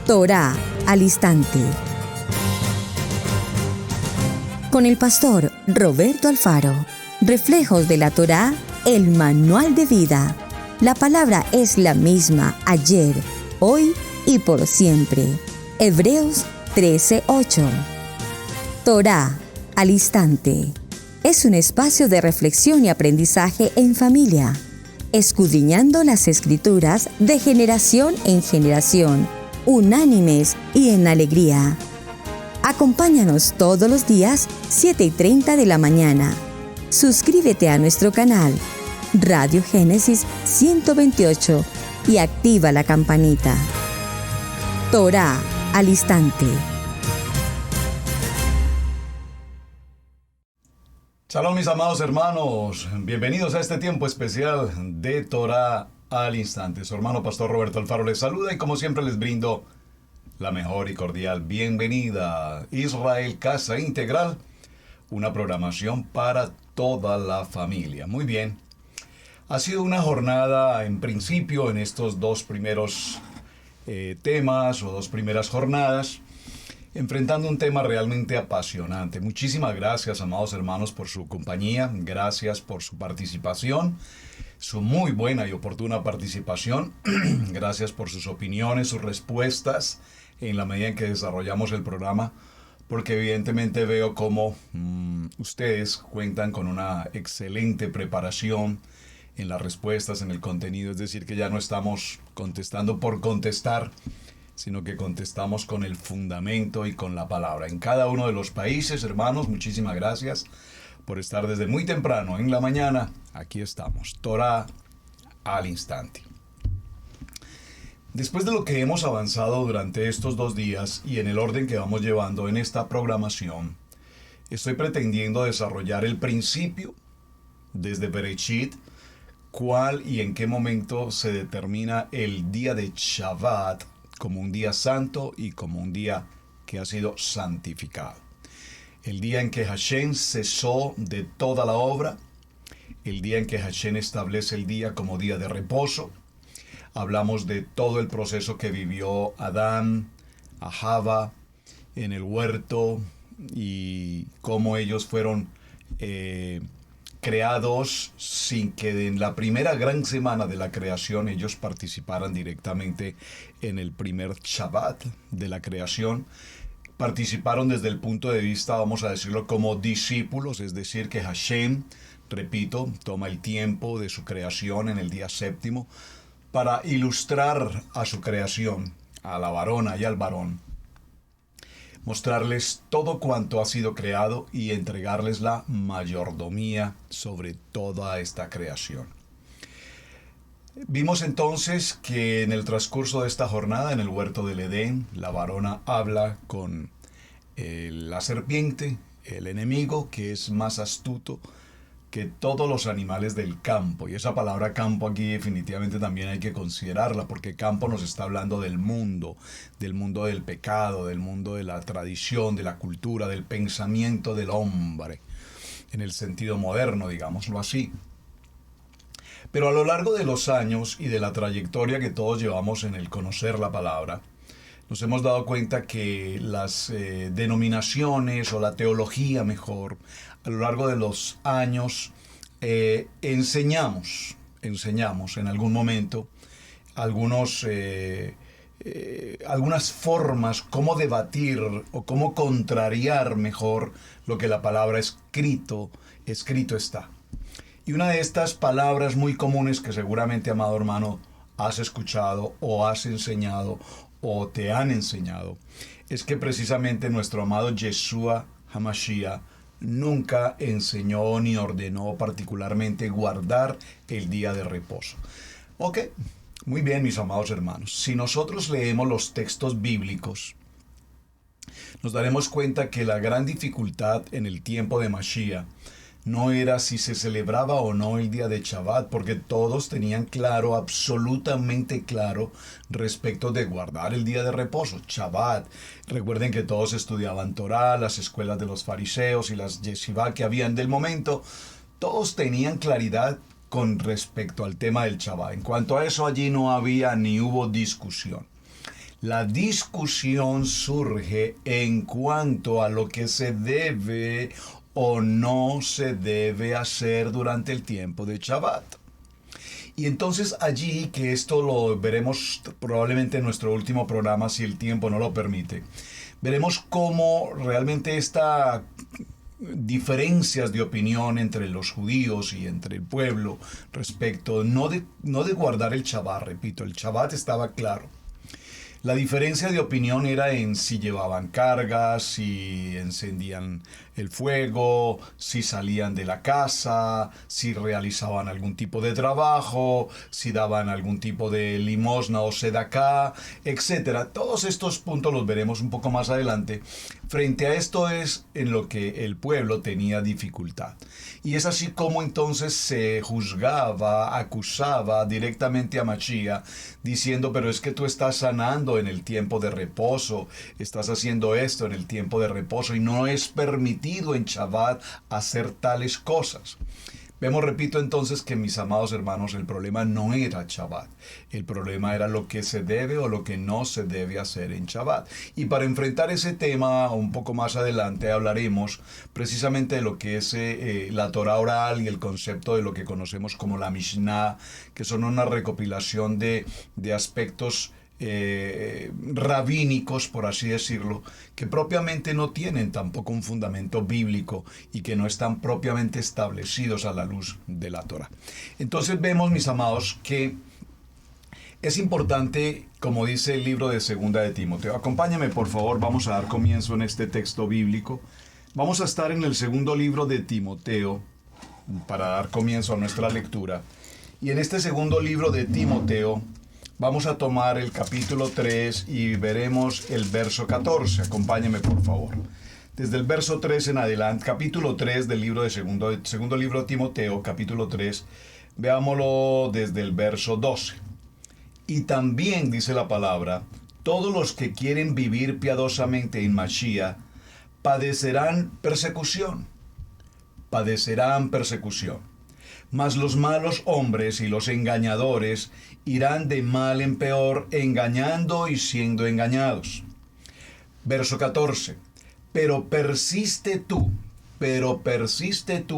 Torá al instante. Con el pastor Roberto Alfaro. Reflejos de la Torá, el manual de vida. La palabra es la misma ayer, hoy y por siempre. Hebreos 13:8. Torá al instante. Es un espacio de reflexión y aprendizaje en familia, escudriñando las Escrituras de generación en generación, unánimes y en alegría. Acompáñanos todos los días, 7:30 de la mañana. Suscríbete a nuestro canal, Radio Génesis 128, y activa la campanita. Torá al instante. Shalom, mis amados hermanos, bienvenidos a este tiempo especial de Torá al instante. Su hermano pastor Roberto Alfaro les saluda y como siempre les brindo la mejor y cordial bienvenida. Israel Casa Integral, una programación para toda la familia. Muy bien, ha sido una jornada en principio en estos dos primeros temas o dos primeras jornadas, enfrentando un tema realmente apasionante. Muchísimas gracias, amados hermanos, por su compañía. Gracias por su participación, su muy buena y oportuna participación. Gracias por sus opiniones, sus respuestas en la medida en que desarrollamos el programa, porque evidentemente veo cómo ustedes cuentan con una excelente preparación en las respuestas, en el contenido. Es decir, que ya no estamos contestando por contestar, sino que contestamos con el fundamento y con la palabra. En cada uno de los países, hermanos, muchísimas gracias por estar desde muy temprano en la mañana. Aquí estamos, Torá al instante. Después de lo que hemos avanzado durante estos 2 días y en el orden que vamos llevando en esta programación, estoy pretendiendo desarrollar el principio desde Bereshit, cuál y en qué momento se determina el día de Shabbat como un día santo y como un día que ha sido santificado. El día en que Hashem cesó de toda la obra, el día en que Hashem establece el día como día de reposo. Hablamos de todo el proceso que vivió Adán, a Java, en el huerto y cómo ellos fueron creados sin que en la primera gran semana de la creación ellos participaran directamente en el primer Shabbat de la creación. Participaron desde el punto de vista, vamos a decirlo, como discípulos, es decir, que Hashem, repito, toma el tiempo de su creación en el día séptimo para ilustrar a su creación, a la varona y al varón, mostrarles todo cuanto ha sido creado y entregarles la mayordomía sobre toda esta creación. Vimos entonces que en el transcurso de esta jornada en el huerto del Edén, la varona habla con la serpiente, el enemigo, que es más astuto que todos los animales del campo. Y esa palabra campo aquí definitivamente también hay que considerarla, porque campo nos está hablando del mundo del pecado, del mundo de la tradición, de la cultura, del pensamiento del hombre, en el sentido moderno, digámoslo así. Pero a lo largo de los años y de la trayectoria que todos llevamos en el conocer la palabra, nos hemos dado cuenta que las denominaciones o la teología mejor, a lo largo de los años enseñamos en algún momento algunas formas, cómo debatir o cómo contrariar mejor lo que la palabra escrito está. Y una de estas palabras muy comunes que seguramente, amado hermano, has escuchado o has enseñado o te han enseñado, es que precisamente nuestro amado Yeshua HaMashiach nunca enseñó ni ordenó particularmente guardar el día de reposo. Ok, muy bien, mis amados hermanos. Si nosotros leemos los textos bíblicos, nos daremos cuenta que la gran dificultad en el tiempo de Mashiach no era si se celebraba o no el día de Shabbat, porque todos tenían claro, absolutamente claro, respecto de guardar el día de reposo, Shabbat. Recuerden que todos estudiaban Torah, las escuelas de los fariseos y las yeshivá que habían del momento. Todos tenían claridad con respecto al tema del Shabbat. En cuanto a eso, allí no había ni hubo discusión. La discusión surge en cuanto a lo que se debe o no se debe hacer durante el tiempo de Shabbat. Y entonces allí, que esto lo veremos probablemente en nuestro último programa, si el tiempo no lo permite, veremos cómo realmente esta diferencias de opinión entre los judíos y entre el pueblo respecto no de guardar el Shabbat, repito, el Shabbat estaba claro. La diferencia de opinión era en si llevaban cargas, si encendían el fuego, si salían de la casa, si realizaban algún tipo de trabajo, si daban algún tipo de limosna o sedacá, etc. Todos estos puntos los veremos un poco más adelante. Frente a esto es en lo que el pueblo tenía dificultad. Y es así como entonces se juzgaba, acusaba directamente a Mashiach, diciendo, pero es que tú estás sanando en el tiempo de reposo, estás haciendo esto en el tiempo de reposo y no es permitido en Shabbat hacer tales cosas. Vemos, repito entonces, que mis amados hermanos, el problema no era Shabbat. El problema era lo que se debe o lo que no se debe hacer en Shabbat. Y para enfrentar ese tema, un poco más adelante hablaremos precisamente de lo que es la Torah oral y el concepto de lo que conocemos como la Mishnah, que son una recopilación de aspectos rabínicos, por así decirlo, que propiamente no tienen tampoco un fundamento bíblico y que no están propiamente establecidos a la luz de la Torah. Entonces vemos, mis amados, que es importante, como dice el libro de Segunda de Timoteo. Acompáñame, por favor, vamos a dar comienzo en este texto bíblico. Vamos a estar en el segundo libro de Timoteo para dar comienzo a nuestra lectura. Y en este segundo libro de Timoteo vamos a tomar el capítulo 3 y veremos el verso 14. Acompáñeme, por favor. Desde el verso 3 en adelante, capítulo 3 del libro de segundo libro de Timoteo, capítulo 3, veámoslo desde el verso 12. Y también, dice la palabra, todos los que quieren vivir piadosamente en Mashiach padecerán persecución. Padecerán persecución. Mas los malos hombres y los engañadores irán de mal en peor, engañando y siendo engañados. Verso 14. Pero persiste tú,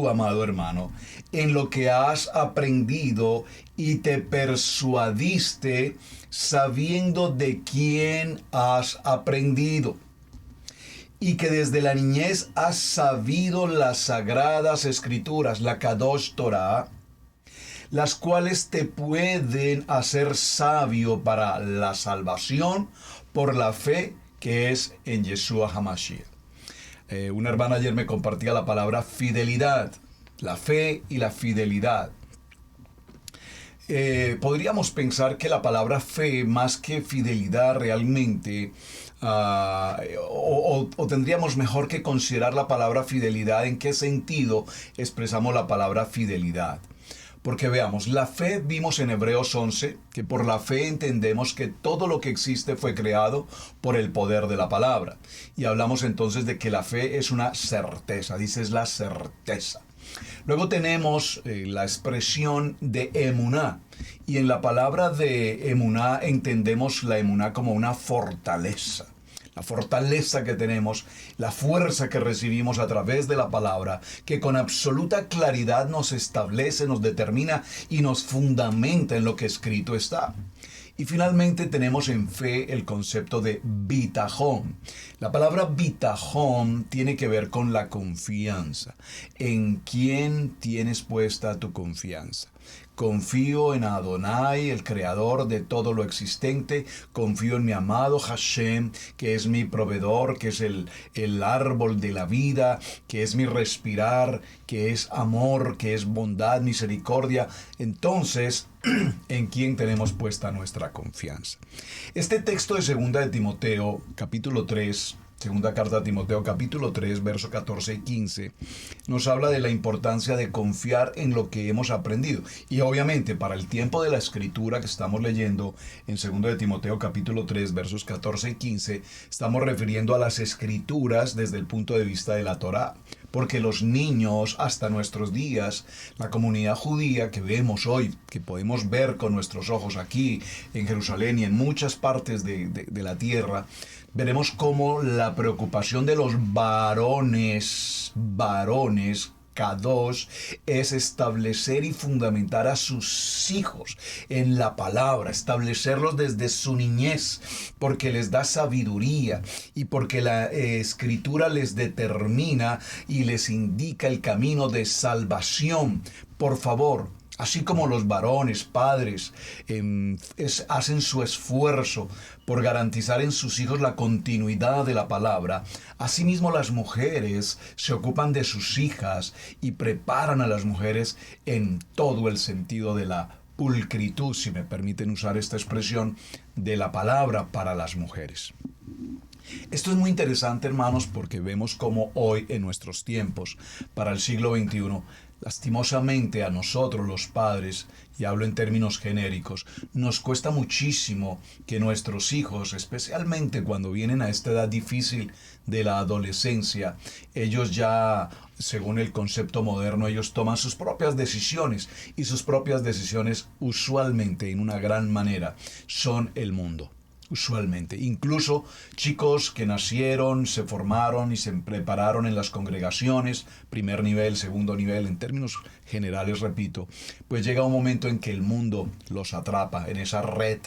amado hermano, en lo que has aprendido y te persuadiste, sabiendo de quién has aprendido, y que desde la niñez has sabido las sagradas escrituras, la Kadosh Torah, las cuales te pueden hacer sabio para la salvación por la fe que es en Yeshua HaMashiach. Una hermana ayer me compartía la palabra fidelidad, la fe y la fidelidad. Podríamos pensar que la palabra fe, más que fidelidad realmente, o tendríamos mejor que considerar la palabra fidelidad. ¿En qué sentido expresamos la palabra fidelidad? Porque veamos, la fe vimos en Hebreos 11, que por la fe entendemos que todo lo que existe fue creado por el poder de la palabra. Y hablamos entonces de que la fe es una certeza, dice es la certeza. Luego tenemos la expresión de emuná. Y en la palabra de emuná entendemos la emuná como una fortaleza. La fortaleza que tenemos, la fuerza que recibimos a través de la palabra, que con absoluta claridad nos establece, nos determina y nos fundamenta en lo que escrito está. Y finalmente tenemos en fe el concepto de bitajón. La palabra bitajón tiene que ver con la confianza. ¿En quién tienes puesta tu confianza? Confío en Adonai, el creador de todo lo existente. Confío en mi amado Hashem, que es mi proveedor, que es el árbol de la vida, que es mi respirar, que es amor, que es bondad, misericordia. Entonces, ¿en quién tenemos puesta nuestra confianza? Este texto de Segunda de Timoteo, capítulo 3, Segunda carta a Timoteo, capítulo 3, versos 14 y 15, nos habla de la importancia de confiar en lo que hemos aprendido. Y obviamente, para el tiempo de la escritura que estamos leyendo en Segunda de Timoteo, capítulo 3, versos 14 y 15, estamos refiriendo a las escrituras desde el punto de vista de la Torá. porque los niños hasta nuestros días, la comunidad judía que vemos hoy, que podemos ver con nuestros ojos aquí en Jerusalén y en muchas partes de la tierra, veremos cómo la preocupación de los varones, K2, es establecer y fundamentar a sus hijos en la palabra, establecerlos desde su niñez, porque les da sabiduría y porque la escritura les determina y les indica el camino de salvación. Por favor, así como los varones, padres, hacen su esfuerzo por garantizar en sus hijos la continuidad de la palabra, asimismo las mujeres se ocupan de sus hijas y preparan a las mujeres en todo el sentido de la pulcritud, si me permiten usar esta expresión, de la palabra para las mujeres. Esto es muy interesante, hermanos, porque vemos cómo hoy en nuestros tiempos, para el siglo XXI, lastimosamente a nosotros los padres, y hablo en términos genéricos, nos cuesta muchísimo que nuestros hijos, especialmente cuando vienen a esta edad difícil de la adolescencia, ellos ya, según el concepto moderno, ellos toman sus propias decisiones, y sus propias decisiones usualmente, en una gran manera, son el mundo. Usualmente, incluso chicos que nacieron, se formaron y se prepararon en las congregaciones, primer nivel, segundo nivel, en términos generales, repito, pues llega un momento en que el mundo los atrapa en esa red,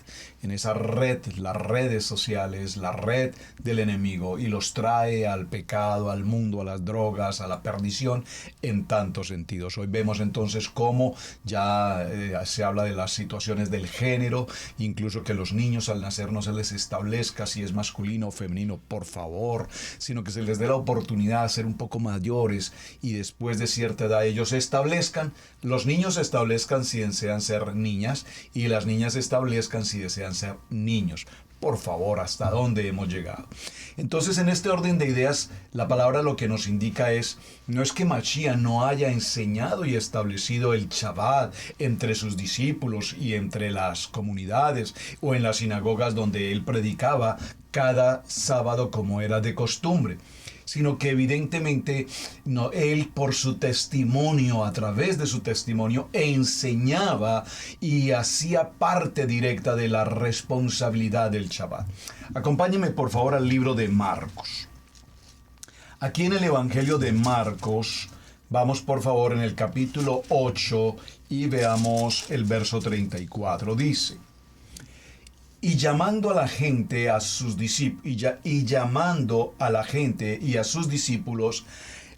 las redes sociales, la red del enemigo, y los trae al pecado, al mundo, a las drogas, a la perdición, en tantos sentidos. Hoy vemos entonces cómo ya se habla de las situaciones del género, incluso que los niños al nacer no se les establezca si es masculino o femenino, por favor, sino que se les dé la oportunidad de ser un poco mayores y después de cierta edad ellos se establezcan, los niños se establezcan si desean ser niñas y las niñas se establezcan si desean ser niños. Por favor, ¿hasta dónde hemos llegado? Entonces, en este orden de ideas, la palabra lo que nos indica no es que Mashiach no haya enseñado y establecido el Shabbat entre sus discípulos y entre las comunidades o en las sinagogas donde él predicaba cada sábado como era de costumbre, sino que evidentemente él por su testimonio, a través de su testimonio, enseñaba y hacía parte directa de la responsabilidad del Shabbat. Acompáñenme por favor al libro de Marcos. Aquí en el Evangelio de Marcos, vamos por favor en el capítulo 8 y veamos el verso 34. Dice: Y llamando a la gente a sus discípulos,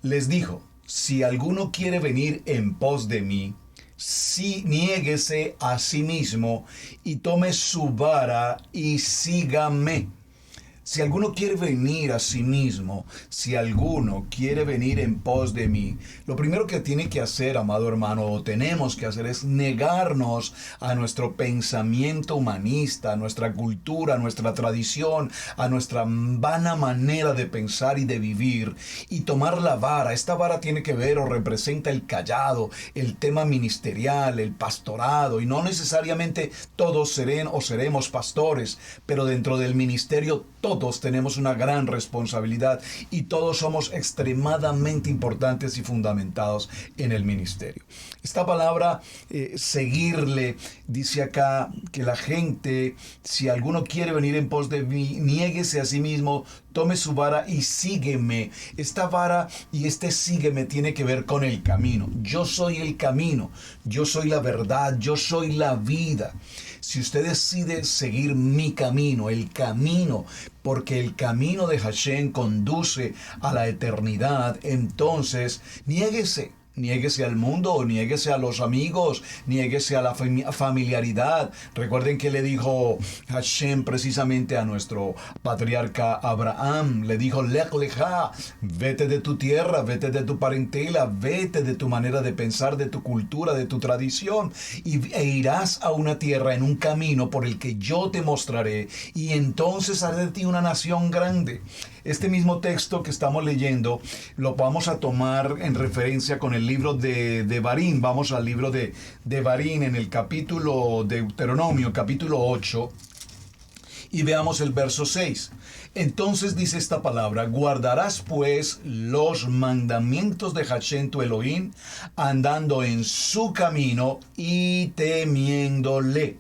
les dijo: si alguno quiere venir en pos de mí, niéguese a sí mismo y tome su vara y sígame. Si alguno quiere venir a sí mismo, si alguno quiere venir en pos de mí, lo primero que tiene que hacer, amado hermano, o tenemos que hacer, es negarnos a nuestro pensamiento humanista, a nuestra cultura, a nuestra tradición, a nuestra vana manera de pensar y de vivir, y tomar la vara. Esta vara tiene que ver o representa el callado, el tema ministerial, el pastorado, y no necesariamente todos seremos pastores, pero dentro del ministerio todos tenemos una gran responsabilidad y todos somos extremadamente importantes y fundamentados en el ministerio. Esta palabra, seguirle, dice acá que la gente, si alguno quiere venir en pos de mí, niéguese a sí mismo, tome su vara y sígueme. Esta vara y este sígueme tiene que ver con el camino. Yo soy el camino, yo soy la verdad, yo soy la vida. Si usted decide seguir mi camino, el camino, porque el camino de Hashem conduce a la eternidad, entonces niéguese. Niéguese al mundo, niéguese a los amigos, niéguese a la familiaridad. Recuerden que le dijo Hashem precisamente a nuestro patriarca Abraham, le dijo: Lech lecha, vete de tu tierra, vete de tu parentela, vete de tu manera de pensar, de tu cultura, de tu tradición, e irás a una tierra en un camino por el que yo te mostraré, y entonces haré de ti una nación grande. Este mismo texto que estamos leyendo lo vamos a tomar en referencia con el libro de Devarim. Vamos al libro de Devarim en el capítulo de Deuteronomio, capítulo 8. Y veamos el verso 6. Entonces dice esta palabra: guardarás pues los mandamientos de Hashem tu Elohim, andando en su camino y temiéndole.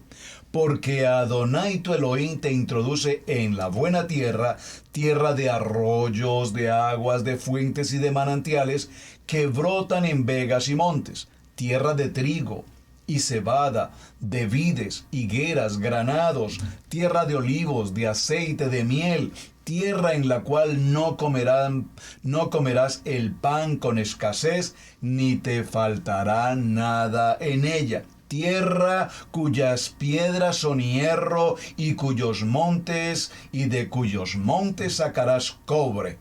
Porque Adonai tu Elohim te introduce en la buena tierra, tierra de arroyos, de aguas, de fuentes y de manantiales que brotan en vegas y montes, tierra de trigo y cebada, de vides, higueras, granados, tierra de olivos, de aceite, de miel, tierra en la cual no comerás el pan con escasez, ni te faltará nada en ella. Tierra cuyas piedras son hierro y cuyos montes, y de cuyos montes sacarás cobre.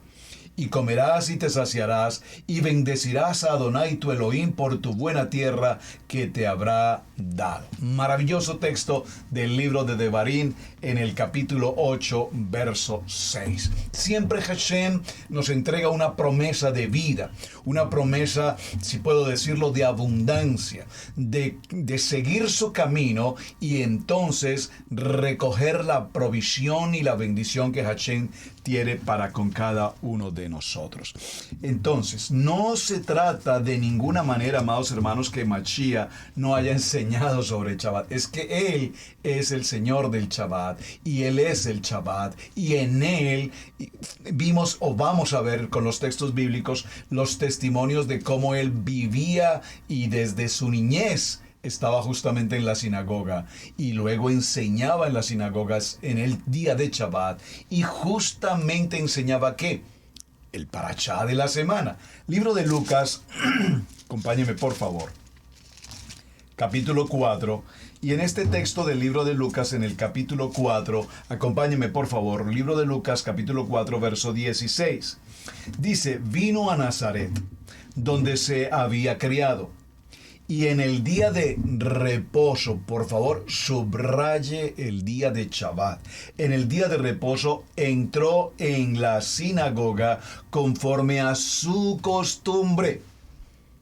Y comerás y te saciarás, y bendecirás a Adonai tu Elohim por tu buena tierra que te habrá dado. Maravilloso texto del libro de Devarim en el capítulo 8, verso 6. Siempre Hashem nos entrega una promesa de vida, una promesa, si puedo decirlo, de abundancia, de seguir su camino y entonces recoger la provisión y la bendición que Hashem tiene para con cada uno de nosotros. Entonces, no se trata de ninguna manera, amados hermanos, que Mashiach no haya enseñado sobre el Shabbat. Es que Él es el Señor del Shabbat y Él es el Shabbat, y en Él vimos o vamos a ver con los textos bíblicos los testimonios de cómo Él vivía y desde su niñez estaba justamente en la sinagoga y luego enseñaba en las sinagogas en el día de Shabbat, y justamente enseñaba ¿qué? El parashá de la semana. Libro de Lucas, acompáñeme por favor, capítulo 4, y en este texto del libro de Lucas, en el capítulo 4, acompáñeme por favor, libro de Lucas, capítulo 4, verso 16, dice: vino a Nazaret, donde se había criado, y en el día de reposo, por favor, subraye el día de Shabbat. En el día de reposo entró en la sinagoga conforme a su costumbre.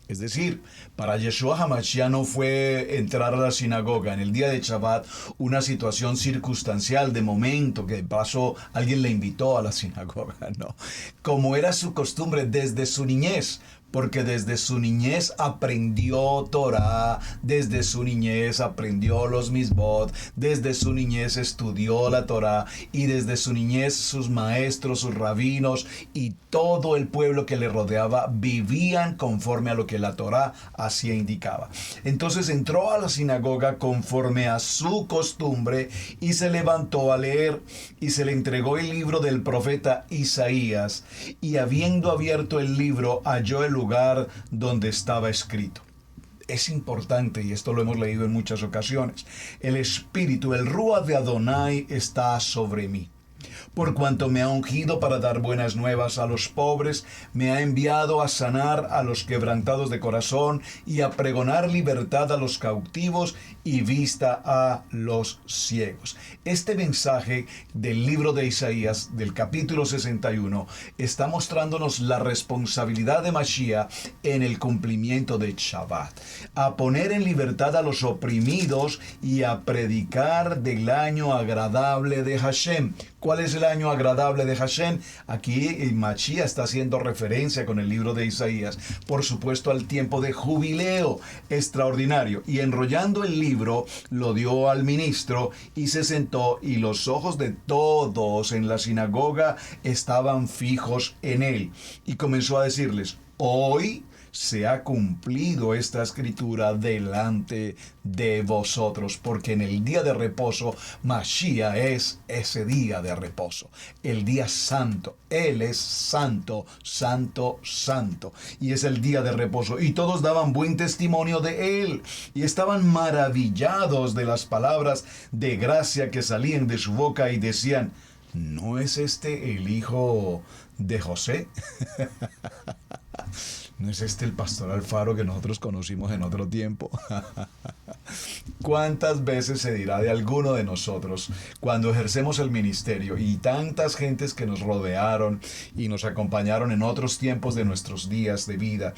Es decir, para Yeshua HaMashiach no fue entrar a la sinagoga en el día de Shabbat una situación circunstancial de momento, que de paso alguien le invitó a la sinagoga, no. Como era su costumbre desde su niñez, porque desde su niñez aprendió Torah, desde su niñez aprendió los misbot, desde su niñez estudió la Torah, y desde su niñez sus maestros, sus rabinos y todo el pueblo que le rodeaba vivían conforme a lo que la Torah así indicaba. Entonces entró a la sinagoga conforme a su costumbre y se levantó a leer, y se le entregó el libro del profeta Isaías, y habiendo abierto el libro halló el lugar donde estaba escrito. Es importante, y esto lo hemos leído en muchas ocasiones: el Espíritu, el Ruach de Adonai está sobre mí, por cuanto me ha ungido para dar buenas nuevas a los pobres, me ha enviado a sanar a los quebrantados de corazón y a pregonar libertad a los cautivos y vista a los ciegos. Este mensaje del libro de Isaías, del capítulo 61, está mostrándonos la responsabilidad de Mashiach en el cumplimiento de Shabbat, a poner en libertad a los oprimidos y a predicar del año agradable de Hashem. ¿Cuál es el año agradable de Hashem? Aquí Mashiach está haciendo referencia con el libro de Isaías, por supuesto, al tiempo de jubileo extraordinario. Y enrollando el libro, lo dio al ministro y se sentó, y los ojos de todos en la sinagoga estaban fijos en él. Y comenzó a decirles: hoy se ha cumplido esta escritura delante de vosotros, porque en el día de reposo, Mashiach es ese día de reposo, el día santo. Él es santo, santo, santo, y es el día de reposo. Y todos daban buen testimonio de él, y estaban maravillados de las palabras de gracia que salían de su boca, y decían: ¿no es este el hijo de José? ¿No es este el pastor Alfaro que nosotros conocimos en otro tiempo? ¿Cuántas veces se dirá de alguno de nosotros cuando ejercemos el ministerio, y tantas gentes que nos rodearon y nos acompañaron en otros tiempos de nuestros días de vida,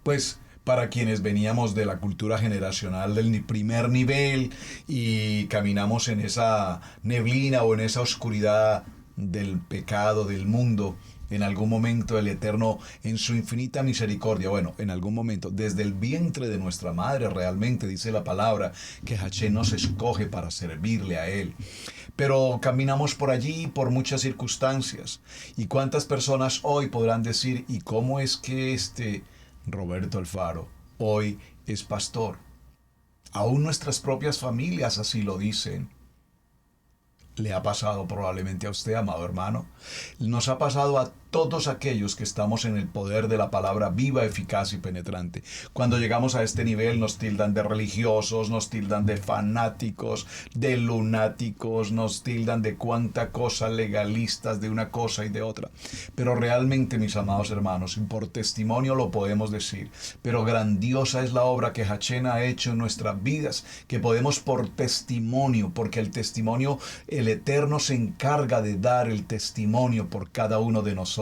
pues para quienes veníamos de la cultura generacional del primer nivel y caminamos en esa neblina o en esa oscuridad del pecado, del mundo. En algún momento el Eterno, en su infinita misericordia, bueno, en algún momento, desde el vientre de nuestra madre, realmente dice la palabra que Hashem nos escoge para servirle a Él. Pero caminamos por allí por muchas circunstancias. ¿Y cuántas personas hoy podrán decir, ¿y cómo es que Roberto Alfaro hoy es pastor? Aún nuestras propias familias así lo dicen. Le ha pasado probablemente a usted, amado hermano. Nos ha pasado a todos aquellos que estamos en el poder de la palabra viva, eficaz y penetrante. Cuando llegamos a este nivel nos tildan de religiosos, nos tildan de fanáticos, de lunáticos, nos tildan de cuánta cosa, legalistas de una cosa y de otra. Pero realmente, mis amados hermanos, por testimonio lo podemos decir, pero grandiosa es la obra que Hashem ha hecho en nuestras vidas, que podemos por testimonio, porque el testimonio, el Eterno se encarga de dar el testimonio por cada uno de nosotros.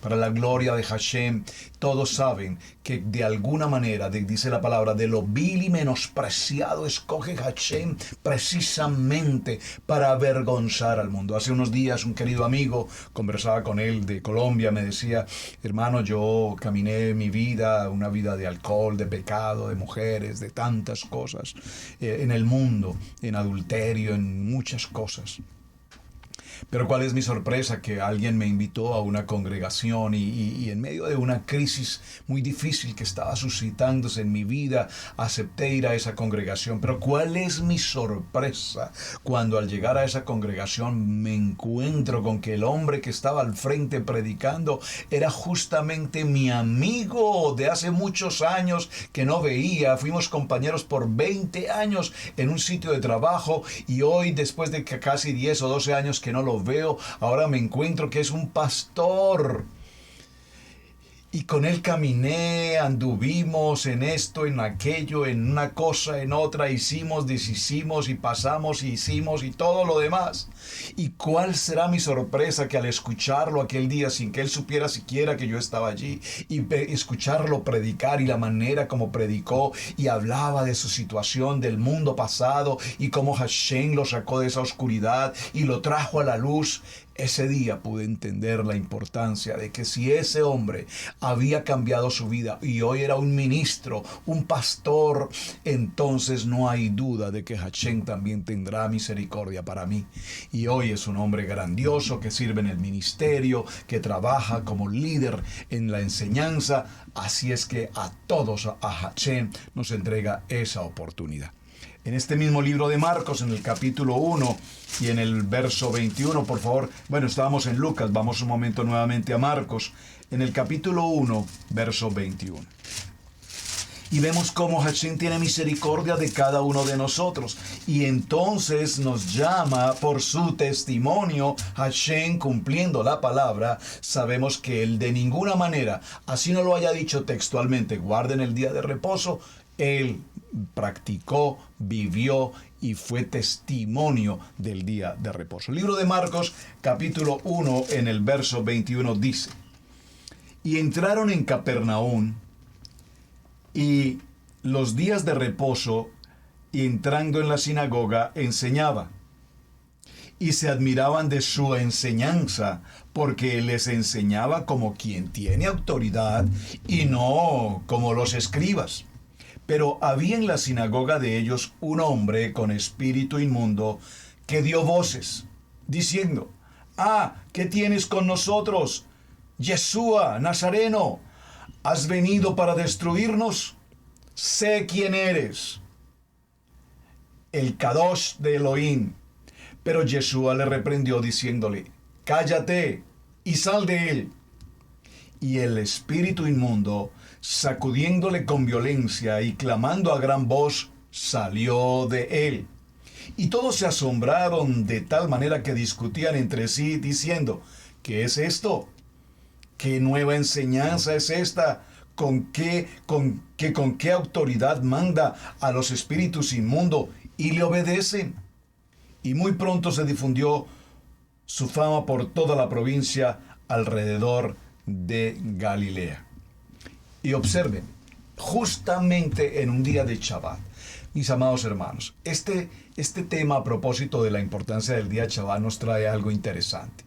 Para la gloria de Hashem, todos saben que de alguna manera, dice la palabra, de lo vil y menospreciado escoge Hashem precisamente para avergonzar al mundo. Hace unos días un querido amigo, conversaba con él de Colombia, me decía, hermano, yo caminé mi vida, una vida de alcohol, de pecado, de mujeres, de tantas cosas en el mundo, en adulterio, en muchas cosas. Pero ¿cuál es mi sorpresa? Que alguien me invitó a una congregación y en medio de una crisis muy difícil que estaba suscitándose en mi vida, acepté ir a esa congregación. Pero ¿cuál es mi sorpresa? Cuando al llegar a esa congregación me encuentro con que el hombre que estaba al frente predicando era justamente mi amigo de hace muchos años que no veía. Fuimos compañeros por 20 años en un sitio de trabajo y hoy, después de que casi 10 o 12 años que no lo veo, ahora me encuentro que es un pastor. Y con él caminé, anduvimos en esto, en aquello, en una cosa, en otra, hicimos, deshicimos y pasamos y hicimos y todo lo demás. ¿Y cuál será mi sorpresa que al escucharlo aquel día, sin que él supiera siquiera que yo estaba allí, y escucharlo predicar y la manera como predicó y hablaba de su situación, del mundo pasado y cómo Hashem lo sacó de esa oscuridad y lo trajo a la luz? Ese día pude entender la importancia de que si ese hombre había cambiado su vida y hoy era un ministro, un pastor, entonces no hay duda de que Hashem también tendrá misericordia para mí. Y hoy es un hombre grandioso que sirve en el ministerio, que trabaja como líder en la enseñanza. Así es que a todos, a Hashem nos entrega esa oportunidad. En este mismo libro de Marcos, en el capítulo 1 y en el verso 21, por favor. Bueno, estábamos en Lucas, vamos un momento nuevamente a Marcos, en el capítulo 1, verso 21. Y vemos cómo Hashem tiene misericordia de cada uno de nosotros. Y entonces nos llama por su testimonio. Hashem, cumpliendo la palabra, sabemos que Él de ninguna manera, así no lo haya dicho textualmente, guarden el día de reposo, Él practicó, vivió y fue testimonio del día de reposo. El libro de Marcos, capítulo 1, en el verso 21 dice: Y entraron en Capernaum, y los días de reposo, y entrando en la sinagoga, enseñaba. Y se admiraban de su enseñanza, porque les enseñaba como quien tiene autoridad, y no como los escribas. Pero había en la sinagoga de ellos un hombre con espíritu inmundo que dio voces, diciendo: ¿qué tienes con nosotros, Yeshua, Nazareno? ¿Has venido para destruirnos? Sé quién eres, el Kadosh de Elohim. Pero Yeshua le reprendió diciéndole: cállate y sal de él. Y el espíritu inmundo, sacudiéndole con violencia y clamando a gran voz, salió de él. Y todos se asombraron de tal manera que discutían entre sí, diciendo: ¿qué es esto? ¿Qué nueva enseñanza es esta? ¿Con qué autoridad manda a los espíritus inmundos y le obedecen? Y muy pronto se difundió su fama por toda la provincia alrededor de Galilea. Y observen, justamente en un día de Shabbat. Mis amados hermanos, este tema a propósito de la importancia del día de Shabbat nos trae algo interesante.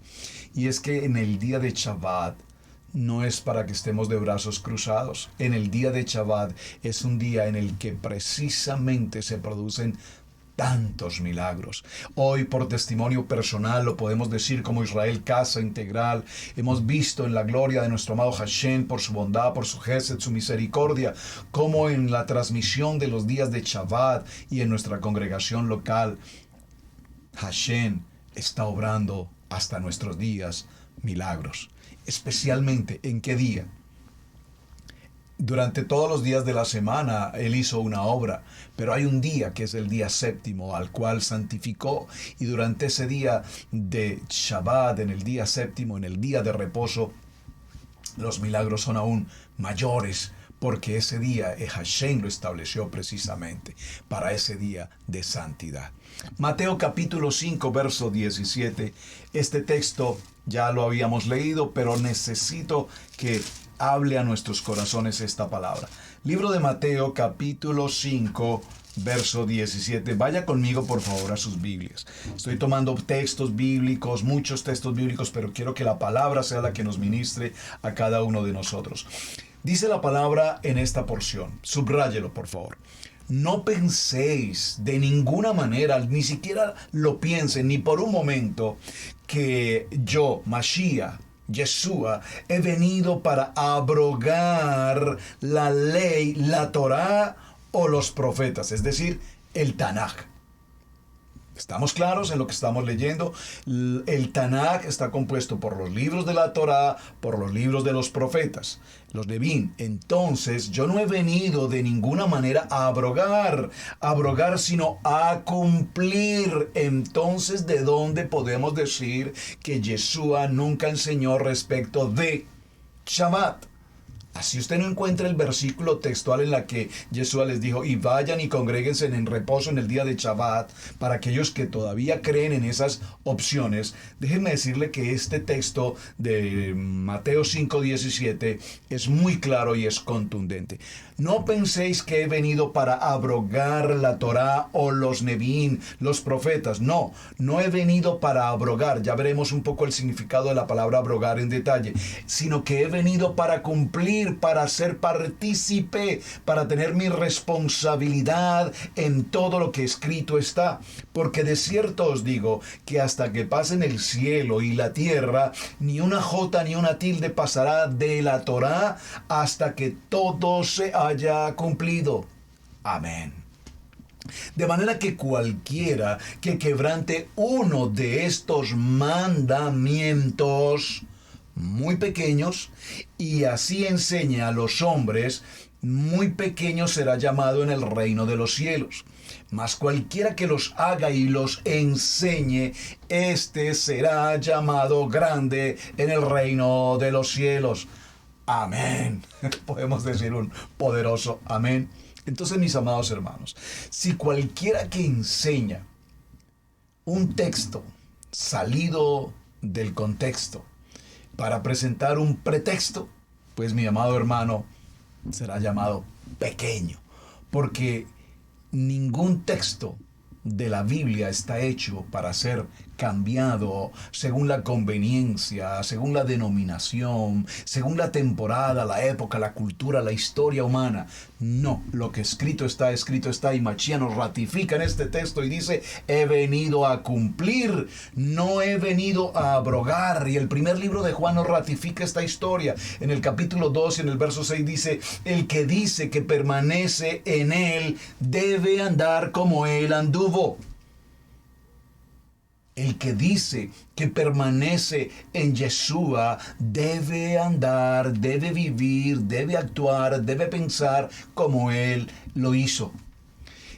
Y es que en el día de Shabbat no es para que estemos de brazos cruzados. En el día de Shabbat es un día en el que precisamente se producen tantos milagros. Hoy, por testimonio personal, lo podemos decir como Israel Casa Integral. Hemos visto en la gloria de nuestro amado Hashem, por su bondad, por su gesed, su misericordia, como en la transmisión de los días de Shabbat y en nuestra congregación local, Hashem está obrando hasta nuestros días milagros. Especialmente, ¿en qué día? Durante todos los días de la semana Él hizo una obra, pero hay un día que es el día séptimo al cual santificó, y durante ese día de Shabbat, en el día séptimo, en el día de reposo, los milagros son aún mayores, porque ese día Hashem lo estableció precisamente para ese día de santidad. Mateo capítulo 5, verso 17. Este texto ya lo habíamos leído, pero necesito que hable a nuestros corazones esta palabra. Libro de Mateo capítulo 5, verso 17. Vaya conmigo por favor a sus Biblias. Estoy tomando textos bíblicos, muchos textos bíblicos, pero quiero que la palabra sea la que nos ministre a cada uno de nosotros. Dice la palabra en esta porción. Subráyelo por favor. No penséis de ninguna manera, ni siquiera lo piensen ni por un momento, que yo, Mashiach, Yeshua, he venido para abrogar la ley, la Torá o los profetas, es decir, el Tanaj. ¿Estamos claros en lo que estamos leyendo? El Tanaj está compuesto por los libros de la Torá, por los libros de los profetas, los Nevín. Entonces, yo no he venido de ninguna manera a abrogar, sino a cumplir. Entonces, ¿de dónde podemos decir que Yeshua nunca enseñó respecto de Shabbat? Así usted no encuentra el versículo textual en la que Yeshua les dijo, y vayan y congréguense en reposo en el día de Shabbat. Para aquellos que todavía creen en esas opciones, déjenme decirle que este texto de Mateo 5:17 es muy claro y es contundente. No penséis que he venido para abrogar la Torá o los Nevín, los profetas. No he venido para abrogar. Ya veremos un poco el significado de la palabra abrogar en detalle. Sino que he venido para cumplir, para ser partícipe, para tener mi responsabilidad en todo lo que escrito está. Porque de cierto os digo que hasta que pasen el cielo y la tierra, ni una jota ni una tilde pasará de la Torá hasta que todo se haya cumplido. Amén. De manera que cualquiera que quebrante uno de estos mandamientos muy pequeños y así enseñe a los hombres, muy pequeño será llamado en el reino de los cielos. Mas cualquiera que los haga y los enseñe, éste será llamado grande en el reino de los cielos. Amén. Podemos decir un poderoso amén. Entonces, mis amados hermanos, si cualquiera que enseña un texto salido del contexto para presentar un pretexto, pues mi amado hermano será llamado pequeño, porque ningún texto de la Biblia está hecho para ser cambiado según la conveniencia, según la denominación, según la temporada, la época, la cultura, la historia humana. No, lo que escrito está, y Mashiach nos ratifica en este texto y dice, he venido a cumplir, no he venido a abrogar. Y el primer libro de Juan nos ratifica esta historia. En el capítulo 2 y en el verso 6 dice, el que dice que permanece en él debe andar como él anduvo. El que dice que permanece en Yeshua debe andar, debe vivir, debe actuar, debe pensar como Él lo hizo.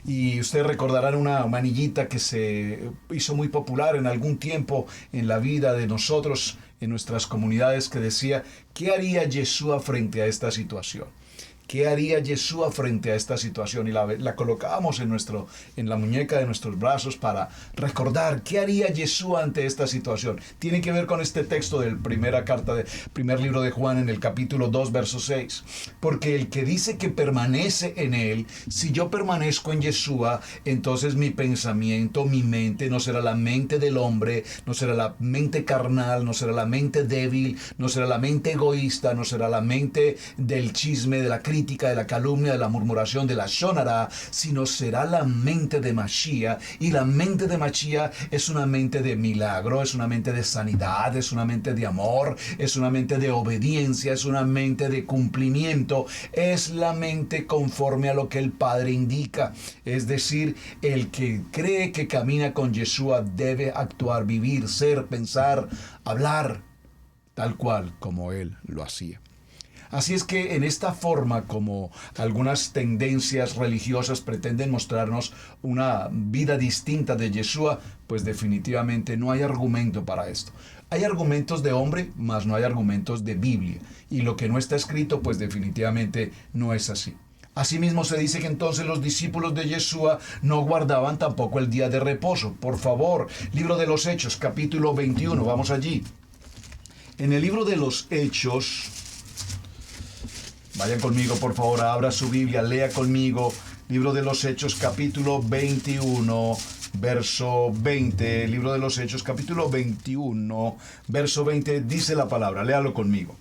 Y ustedes recordarán una manillita que se hizo muy popular en algún tiempo en la vida de nosotros, en nuestras comunidades, que decía, ¿qué haría Yeshua frente a esta situación? ¿Qué haría Yeshua frente a esta situación? Y la colocábamos en la muñeca de nuestros brazos para recordar qué haría Yeshua ante esta situación. Tiene que ver con este texto del primer libro de Juan en el capítulo 2, verso 6. Porque el que dice que permanece en él, si yo permanezco en Yeshua, entonces mi pensamiento, mi mente, no será la mente del hombre, no será la mente carnal, no será la mente débil, no será la mente egoísta, no será la mente del chisme, de la crítica, de la calumnia, de la murmuración, de la shonara, sino será la mente de Mashiach. Y la mente de Mashiach es una mente de milagro, es una mente de sanidad, es una mente de amor, es una mente de obediencia, es una mente de cumplimiento, es la mente conforme a lo que el Padre indica. Es decir, el que cree que camina con Yeshua debe actuar, vivir, ser, pensar, hablar, tal cual como Él lo hacía. Así es que en esta forma, como algunas tendencias religiosas pretenden mostrarnos una vida distinta de Yeshua, pues definitivamente no hay argumento para esto. Hay argumentos de hombre, mas no hay argumentos de Biblia. Y lo que no está escrito, pues definitivamente no es así. Asimismo se dice que entonces los discípulos de Yeshua no guardaban tampoco el día de reposo. Por favor, libro de los Hechos, capítulo 21, vamos allí. En el libro de los Hechos, vayan conmigo, por favor, abra su Biblia, lea conmigo. Libro de los Hechos, capítulo 21, verso 20. Libro de los Hechos, capítulo 21, verso 20, dice la palabra. Léalo conmigo.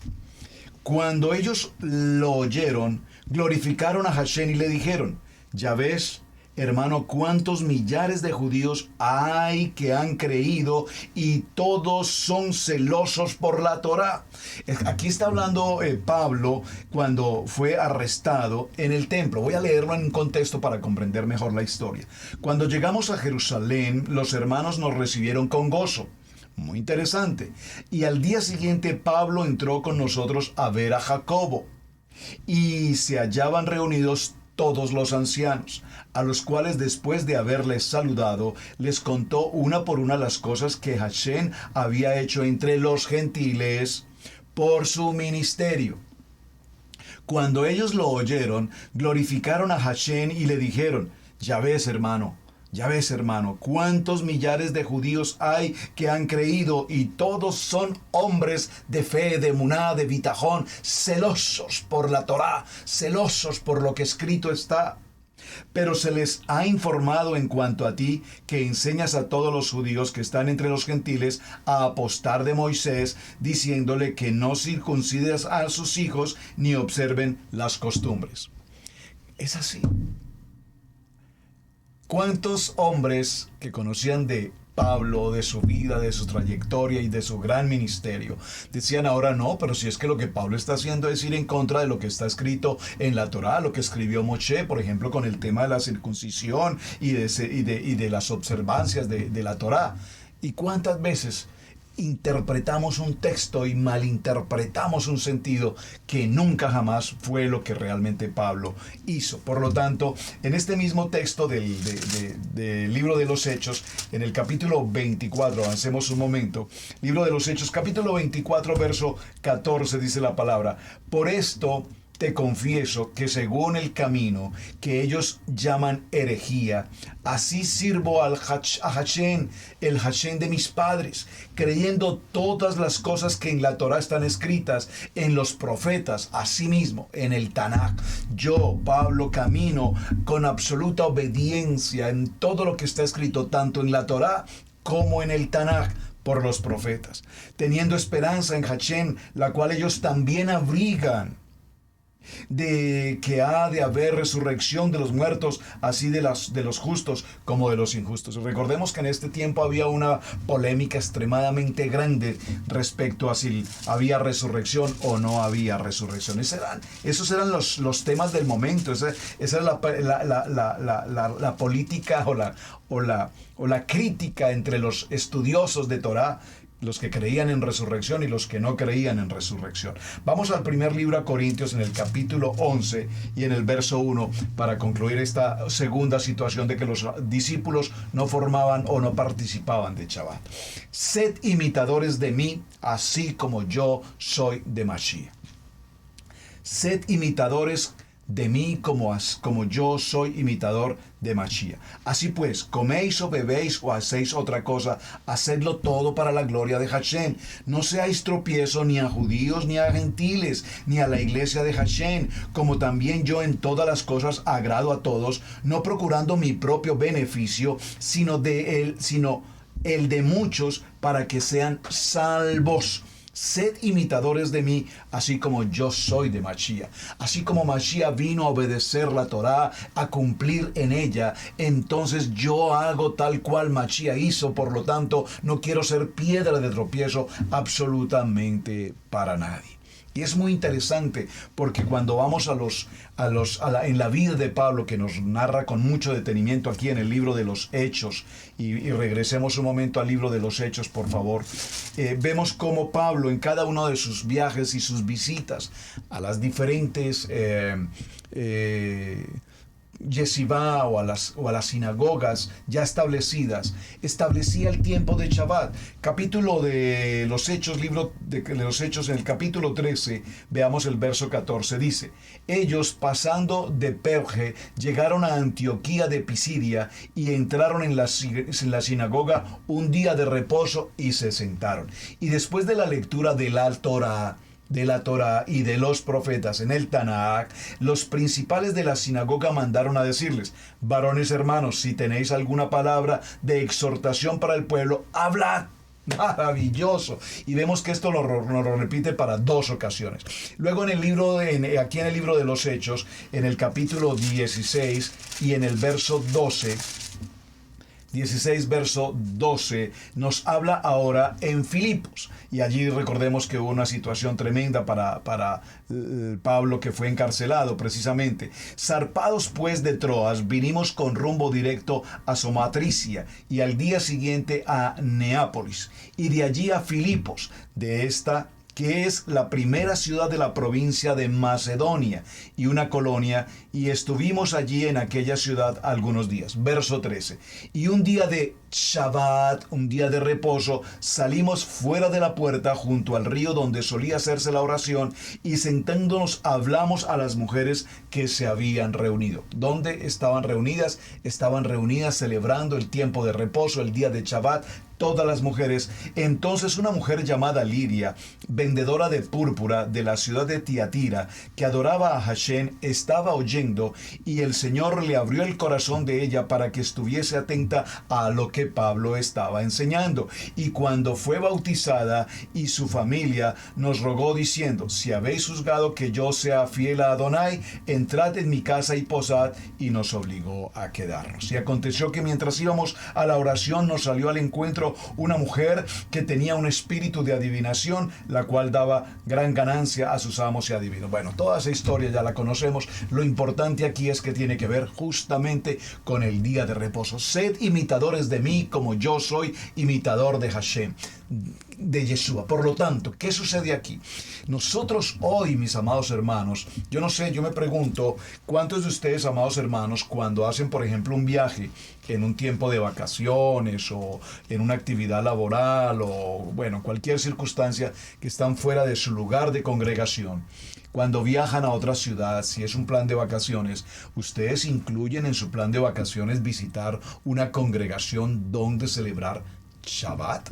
Cuando ellos lo oyeron, glorificaron a Hashem y le dijeron: ya ves, hermano, cuántos millares de judíos hay que han creído y todos son celosos por la Torá. Aquí está hablando Pablo cuando fue arrestado en el templo. Voy a leerlo en contexto para comprender mejor la historia. Cuando llegamos a Jerusalén, los hermanos nos recibieron con gozo. Muy interesante. Y al día siguiente Pablo entró con nosotros a ver a Jacobo. Y se hallaban reunidos todos los ancianos, a los cuales después de haberles saludado, les contó una por una las cosas que Hashem había hecho entre los gentiles por su ministerio. Cuando ellos lo oyeron, glorificaron a Hashem y le dijeron: ya ves, hermano, cuántos millares de judíos hay que han creído y todos son hombres de fe, de emuná, de bitajón, celosos por la Torá, celosos por lo que escrito está. Pero se les ha informado en cuanto a ti, que enseñas a todos los judíos que están entre los gentiles a apostar de Moisés, diciéndole que no circunciden a sus hijos ni observen las costumbres. Es así. ¿Cuántos hombres que conocían de Pablo, de su vida, de su trayectoria y de su gran ministerio, decían ahora no, pero si es que lo que Pablo está haciendo es ir en contra de lo que está escrito en la Torá, lo que escribió Moshe, por ejemplo, con el tema de la circuncisión y de las observancias de la Torá? ¿Y cuántas veces interpretamos un texto y malinterpretamos un sentido que nunca jamás fue lo que realmente Pablo hizo? Por lo tanto, en este mismo texto del libro de los Hechos, en el capítulo 24, avancemos un momento, libro de los Hechos, capítulo 24, verso 14, dice la palabra: por esto te confieso que según el camino que ellos llaman herejía, así sirvo a Hashem, el Hashem de mis padres, creyendo todas las cosas que en la Torá están escritas, en los profetas, asimismo en el Tanaj. Yo, Pablo, camino con absoluta obediencia en todo lo que está escrito, tanto en la Torá como en el Tanaj, por los profetas, teniendo esperanza en Hashem, la cual ellos también abrigan, de que ha de haber resurrección de los muertos, así de los justos como de los injustos. Recordemos que en este tiempo había una polémica extremadamente grande respecto a si había resurrección o no había resurrección. Esos eran los temas del momento. Esa era la política o la crítica entre los estudiosos de Torá, los que creían en resurrección y los que no creían en resurrección. Vamos al primer libro a Corintios, en el capítulo 11 y en el verso 1, para concluir esta segunda situación de que los discípulos no formaban o no participaban de Shabbat. Sed imitadores de mí, así como yo soy de Mashiach. Sed imitadores de mí como yo soy imitador de Mashiach. Así pues, coméis o bebéis o hacéis otra cosa, hacedlo todo para la gloria de Hashem. No seáis tropiezo ni a judíos ni a gentiles, ni a la iglesia de Hashem, como también yo en todas las cosas agrado a todos, no procurando mi propio beneficio, sino el de muchos, para que sean salvos. Sed imitadores de mí, así como yo soy de Mashiach. Así como Mashiach vino a obedecer la Torá, a cumplir en ella, entonces yo hago tal cual Mashiach hizo. Por lo tanto, no quiero ser piedra de tropiezo absolutamente para nadie. Y es muy interesante porque cuando vamos en la vida de Pablo, que nos narra con mucho detenimiento aquí en el libro de los Hechos, y regresemos un momento al libro de los Hechos, por favor, vemos cómo Pablo en cada uno de sus viajes y sus visitas a las diferentes yeshivá o a las sinagogas ya establecidas, establecía el tiempo de Shabbat. Capítulo de los Hechos, libro de los Hechos, en el capítulo 13, veamos el verso 14, dice: ellos, pasando de Perge, llegaron a Antioquía de Pisidia y entraron en la sinagoga un día de reposo y se sentaron. Y después de la lectura de la Torá y de los profetas en el Tanakh, los principales de la sinagoga mandaron a decirles: varones hermanos, si tenéis alguna palabra de exhortación para el pueblo, hablad. Maravilloso. Y vemos que esto lo repite para dos ocasiones. Luego aquí en el libro de los Hechos, en el capítulo 16 y en el verso 12, 16, verso 12, nos habla ahora en Filipos. Y allí recordemos que hubo una situación tremenda para Pablo, que fue encarcelado precisamente. Zarpados pues de Troas, vinimos con rumbo directo a Somatricia y al día siguiente a Neápolis. Y de allí a Filipos, de esta que es la primera ciudad de la provincia de Macedonia y una colonia, y estuvimos allí en aquella ciudad algunos días. Verso 13. Y un día de Shabbat, un día de reposo, salimos fuera de la puerta junto al río donde solía hacerse la oración, y sentándonos hablamos a las mujeres que se habían reunido. ¿Dónde estaban reunidas? Estaban reunidas celebrando el tiempo de reposo, el día de Shabbat, todas las mujeres. Entonces una mujer llamada Lidia, vendedora de púrpura de la ciudad de Tiatira, que adoraba a Hashem, estaba oyendo, y el Señor le abrió el corazón de ella para que estuviese atenta a lo que Pablo estaba enseñando. Y cuando fue bautizada y su familia, nos rogó diciendo: si habéis juzgado que yo sea fiel a Adonai, entrad en mi casa y posad, y nos obligó a quedarnos. Y aconteció que mientras íbamos a la oración, nos salió al encuentro una mujer que tenía un espíritu de adivinación, la cual daba gran ganancia a sus amos y adivinos. Bueno, toda esa historia ya la conocemos. Lo importante aquí es que tiene que ver justamente con el día de reposo. Sed imitadores de mí como yo soy imitador de Hashem, de Yeshua. Por lo tanto, ¿qué sucede aquí? Nosotros hoy, mis amados hermanos, yo no sé, yo me pregunto, ¿cuántos de ustedes, amados hermanos, cuando hacen, por ejemplo, un viaje en un tiempo de vacaciones o en una actividad laboral o, bueno, cualquier circunstancia, que están fuera de su lugar de congregación, cuando viajan a otra ciudad, si es un plan de vacaciones, ustedes incluyen en su plan de vacaciones visitar una congregación donde celebrar Shabbat?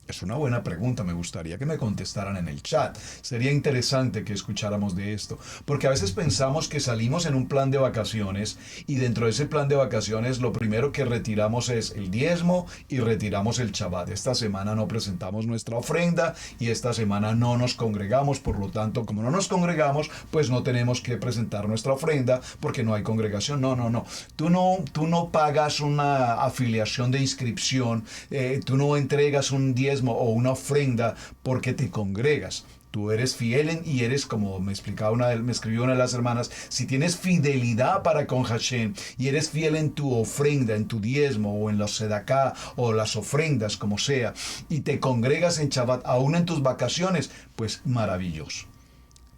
Es una buena pregunta, me gustaría que me contestaran en el chat. Sería interesante que escucháramos de esto, porque a veces pensamos que salimos en un plan de vacaciones y dentro de ese plan de vacaciones lo primero que retiramos es el diezmo y retiramos el Shabbat. Esta semana no presentamos nuestra ofrenda y esta semana no nos congregamos, por lo tanto, como no nos congregamos, pues no tenemos que presentar nuestra ofrenda porque no hay congregación. No. Tú no pagas una afiliación de inscripción, tú no entregas un diezmo o una ofrenda porque te congregas. Tú eres fiel y eres, como me escribió una de las hermanas, si tienes fidelidad para con Hashem y eres fiel en tu ofrenda, en tu diezmo o en los sedaká o las ofrendas, como sea, y te congregas en Shabbat aún en tus vacaciones, pues maravilloso.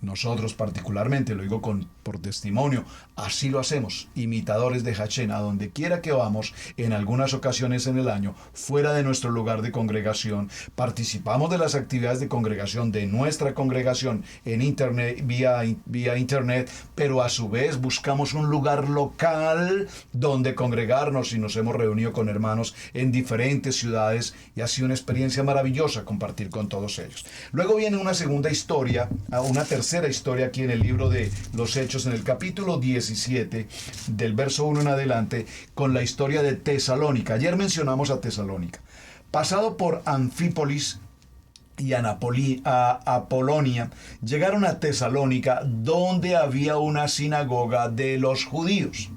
Nosotros particularmente, lo digo por testimonio, así lo hacemos, imitadores de Hachén, a donde quiera que vamos, en algunas ocasiones en el año, fuera de nuestro lugar de congregación, participamos de las actividades de congregación, de nuestra congregación en internet, vía internet, pero a su vez buscamos un lugar local donde congregarnos, y nos hemos reunido con hermanos en diferentes ciudades y ha sido una experiencia maravillosa compartir con todos ellos. Luego viene una segunda historia, una tercera historia aquí en el libro de los Hechos, en el capítulo 17, del verso 1 en adelante, con la historia de Tesalónica. Ayer mencionamos a Tesalónica. Pasado por Anfípolis y Apolonia, llegaron a Tesalónica, donde había una sinagoga de los judíos.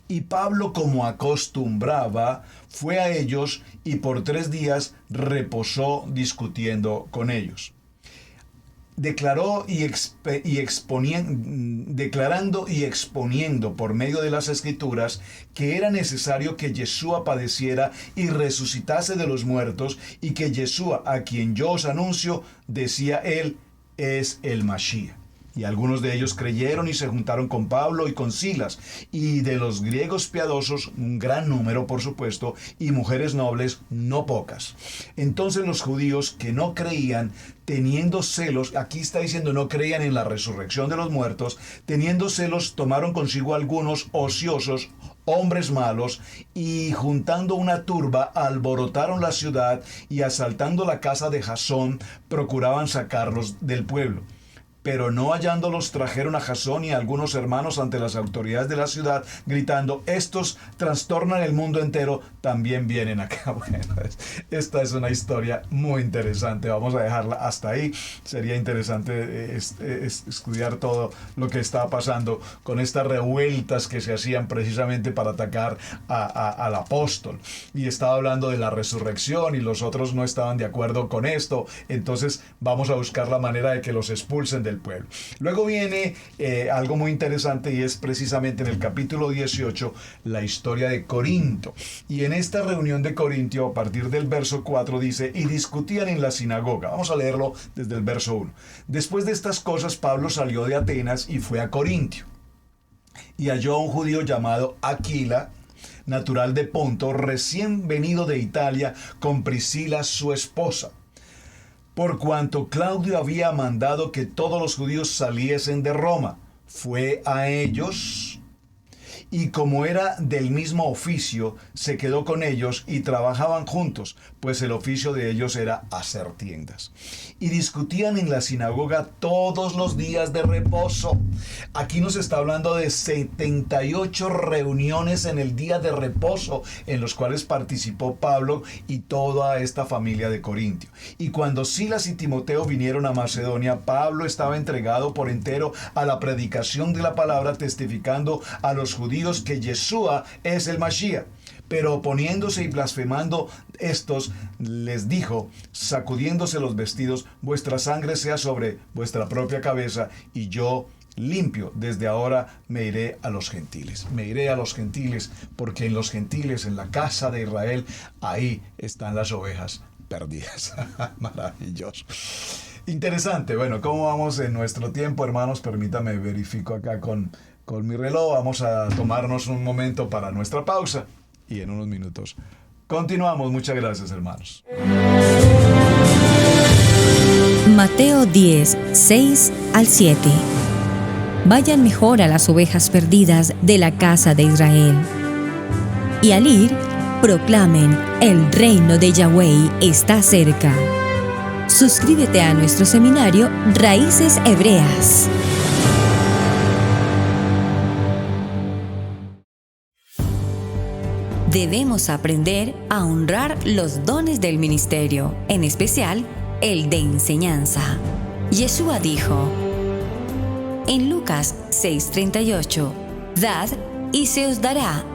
Y Pablo, como acostumbraba, fue a ellos y por 3 días reposó discutiendo con ellos. Declarando y exponiendo por medio de las Escrituras que era necesario que Yeshua padeciera y resucitase de los muertos, y que Yeshua, a quien yo os anuncio, decía él, es el Mashiach. Y algunos de ellos creyeron y se juntaron con Pablo y con Silas, y de los griegos piadosos un gran número, por supuesto, y mujeres nobles no pocas. Entonces los judíos que no creían, teniendo celos, aquí está diciendo no creían en la resurrección de los muertos, teniendo celos, tomaron consigo algunos ociosos, hombres malos, y juntando una turba, alborotaron la ciudad, y asaltando la casa de Jasón, procuraban sacarlos del pueblo. Pero no hallándolos, trajeron a Jasón y a algunos hermanos ante las autoridades de la ciudad, gritando, estos trastornan el mundo entero, también vienen acá. Bueno, esta es una historia muy interesante, vamos a dejarla hasta ahí. Sería interesante estudiar todo lo que estaba pasando con estas revueltas que se hacían precisamente para atacar al apóstol. Y estaba hablando de la resurrección y los otros no estaban de acuerdo con esto, entonces vamos a buscar la manera de que los expulsen del pueblo. Luego viene algo muy interesante, y es precisamente en el capítulo 18 la historia de Corinto. Y en esta reunión de Corinto, a partir del verso 4 dice, y discutían en la sinagoga. Vamos a leerlo desde el verso 1. Después de estas cosas, Pablo salió de Atenas y fue a Corinto. Y halló a un judío llamado Aquila, natural de Ponto, recién venido de Italia, con Priscila su esposa. Por cuanto Claudio había mandado que todos los judíos saliesen de Roma, fue a ellos, y como era del mismo oficio, se quedó con ellos y trabajaban juntos, pues el oficio de ellos era hacer tiendas. Y discutían en la sinagoga todos los días de reposo. Aquí nos está hablando de 78 reuniones en el día de reposo, en los cuales participó Pablo y toda esta familia de Corintio. Y cuando Silas y Timoteo vinieron a Macedonia, Pablo estaba entregado por entero a la predicación de la palabra, testificando a los judíos que Yeshua es el Mashiach. Pero oponiéndose y blasfemando estos, les dijo, sacudiéndose los vestidos, vuestra sangre sea sobre vuestra propia cabeza, y yo limpio, desde ahora me iré a los gentiles. Me iré a los gentiles, porque en los gentiles, en la casa de Israel, ahí están las ovejas perdidas. Maravilloso. Interesante. Bueno, ¿cómo vamos en nuestro tiempo, hermanos? Permítame, verifico acá con mi reloj. Vamos a tomarnos un momento para nuestra pausa y en unos minutos continuamos. Muchas gracias, hermanos. Mateo 10, 6 al 7. Vayan mejor a las ovejas perdidas de la casa de Israel. Y al ir, proclamen, el reino de Yahweh está cerca. Suscríbete a nuestro seminario Raíces Hebreas. Debemos aprender a honrar los dones del ministerio, en especial el de enseñanza. Yeshua dijo en Lucas 6:38, dad y se os dará,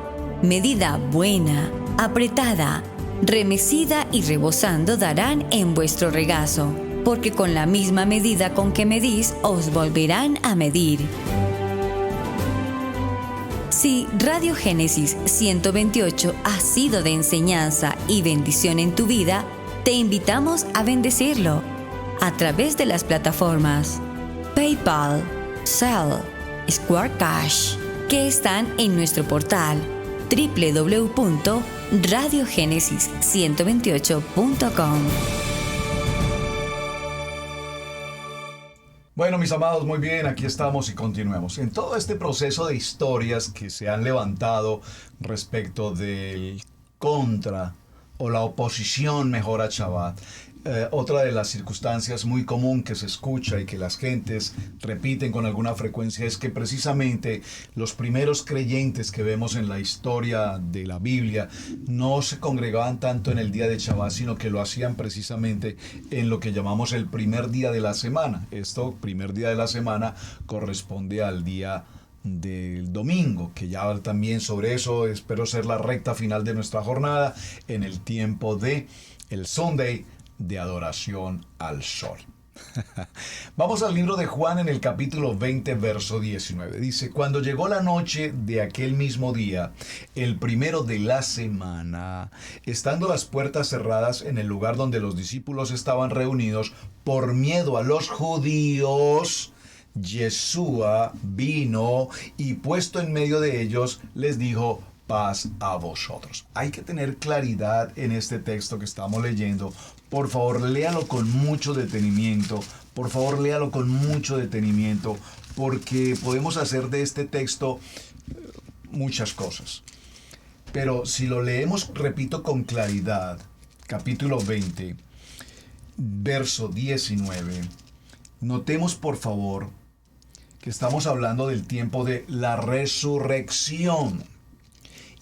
medida buena, apretada, remecida y rebosando darán en vuestro regazo, porque con la misma medida con que medís os volverán a medir. Si Radio Génesis 128 ha sido de enseñanza y bendición en tu vida, te invitamos a bendecirlo a través de las plataformas PayPal, Zelle, Square Cash, que están en nuestro portal www.radiogenesis128.com. Bueno, mis amados, muy bien, aquí estamos y continuemos. En todo este proceso de historias que se han levantado respecto del contra o la oposición mejor a Shabbat, otra de las circunstancias muy común que se escucha y que las gentes repiten con alguna frecuencia es que precisamente los primeros creyentes que vemos en la historia de la Biblia no se congregaban tanto en el día de Shabbat, sino que lo hacían precisamente en lo que llamamos el primer día de la semana. Esto, primer día de la semana, corresponde al día del domingo, que ya también sobre eso espero ser la recta final de nuestra jornada en el tiempo de el Sunday de adoración al sol. Vamos al libro de Juan en el capítulo 20, verso 19. Dice: cuando llegó la noche de aquel mismo día, el primero de la semana, estando las puertas cerradas en el lugar donde los discípulos estaban reunidos, por miedo a los judíos, Yeshua vino y puesto en medio de ellos, les dijo: paz a vosotros. Hay que tener claridad en este texto que estamos leyendo. Por favor, léalo con mucho detenimiento. Por favor, léalo con mucho detenimiento, porque podemos hacer de este texto muchas cosas. Pero si lo leemos, repito, con claridad, capítulo 20, verso 19, notemos por favor que estamos hablando del tiempo de la resurrección.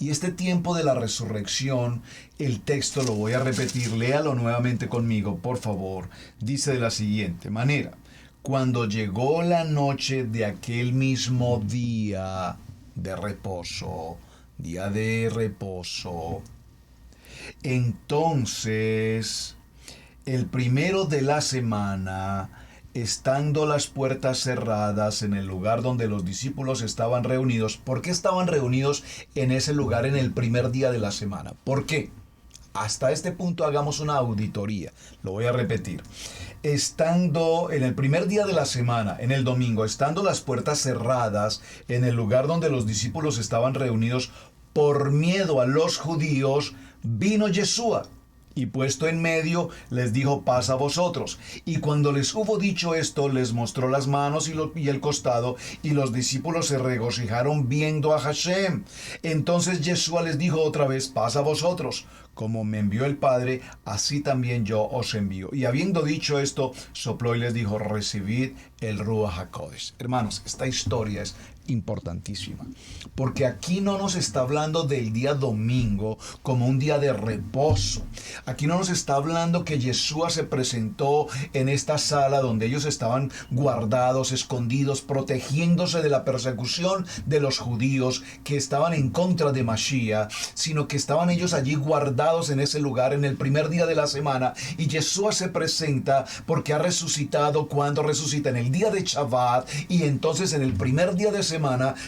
Y este tiempo de la resurrección, el texto lo voy a repetir, léalo nuevamente conmigo, por favor. Dice de la siguiente manera: cuando llegó la noche de aquel mismo día de reposo, entonces el primero de la semana, estando las puertas cerradas en el lugar donde los discípulos estaban reunidos. ¿Por qué estaban reunidos en ese lugar en el primer día de la semana? ¿Por qué? Hasta este punto hagamos una auditoría. Lo voy a repetir. Estando en el primer día de la semana, en el domingo, estando las puertas cerradas en el lugar donde los discípulos estaban reunidos, por miedo a los judíos, vino Yeshua. Y puesto en medio, les dijo: paz a vosotros. Y cuando les hubo dicho esto, les mostró las manos y el costado, y los discípulos se regocijaron viendo a Hashem. Entonces Yeshua les dijo otra vez: paz a vosotros. Como me envió el Padre, así también yo os envío. Y habiendo dicho esto, sopló y les dijo: recibid el Ruach HaKodesh. Hermanos, esta historia es importantísima, porque aquí no nos está hablando del día domingo como un día de reposo. Aquí no nos está hablando que Yeshua se presentó en esta sala donde ellos estaban guardados, escondidos, protegiéndose de la persecución de los judíos que estaban en contra de Mashiach, sino que estaban ellos allí guardados en ese lugar en el primer día de la semana, y Yeshua se presenta porque ha resucitado. Cuando resucita, en el día de Shabbat, y entonces en el primer día de semana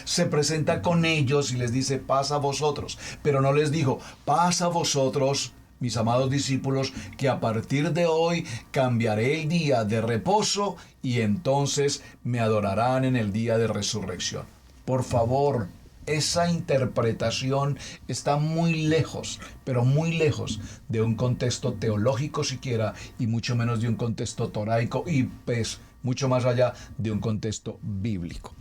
se presenta con ellos y les dice: paz a vosotros. Pero no les dijo: paz a vosotros, mis amados discípulos, que a partir de hoy cambiaré el día de reposo y entonces me adorarán en el día de resurrección. Por favor, esa interpretación está muy lejos, pero muy lejos de un contexto teológico siquiera, y mucho menos de un contexto toraico, y pues mucho más allá de un contexto bíblico.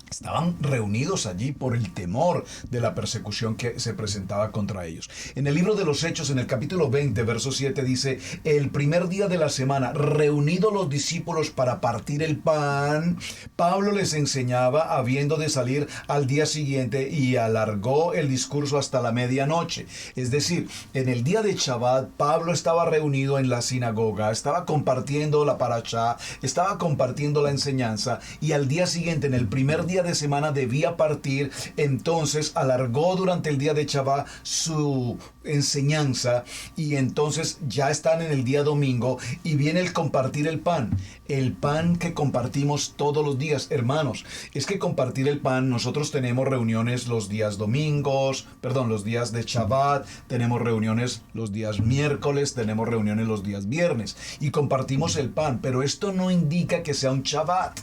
Estaban reunidos allí por el temor de la persecución que se presentaba contra ellos. En el libro de los Hechos, en el capítulo 20, verso 7, dice: el primer día de la semana, reunidos los discípulos para partir el pan, Pablo les enseñaba habiendo de salir al día siguiente, y alargó el discurso hasta la medianoche. Es decir, en el día de Shabbat, Pablo estaba reunido en la sinagoga, estaba compartiendo la parashá, estaba compartiendo la enseñanza, y al día siguiente, en el primer día día de semana debía partir, entonces alargó durante el día de Shabbat su enseñanza y entonces ya están en el día domingo y viene el compartir el pan que compartimos todos los días. Hermanos, es que compartir el pan, nosotros tenemos reuniones los días los días de Shabbat, tenemos reuniones los días miércoles, tenemos reuniones los días viernes y compartimos el pan, pero esto no indica que sea un Shabbat.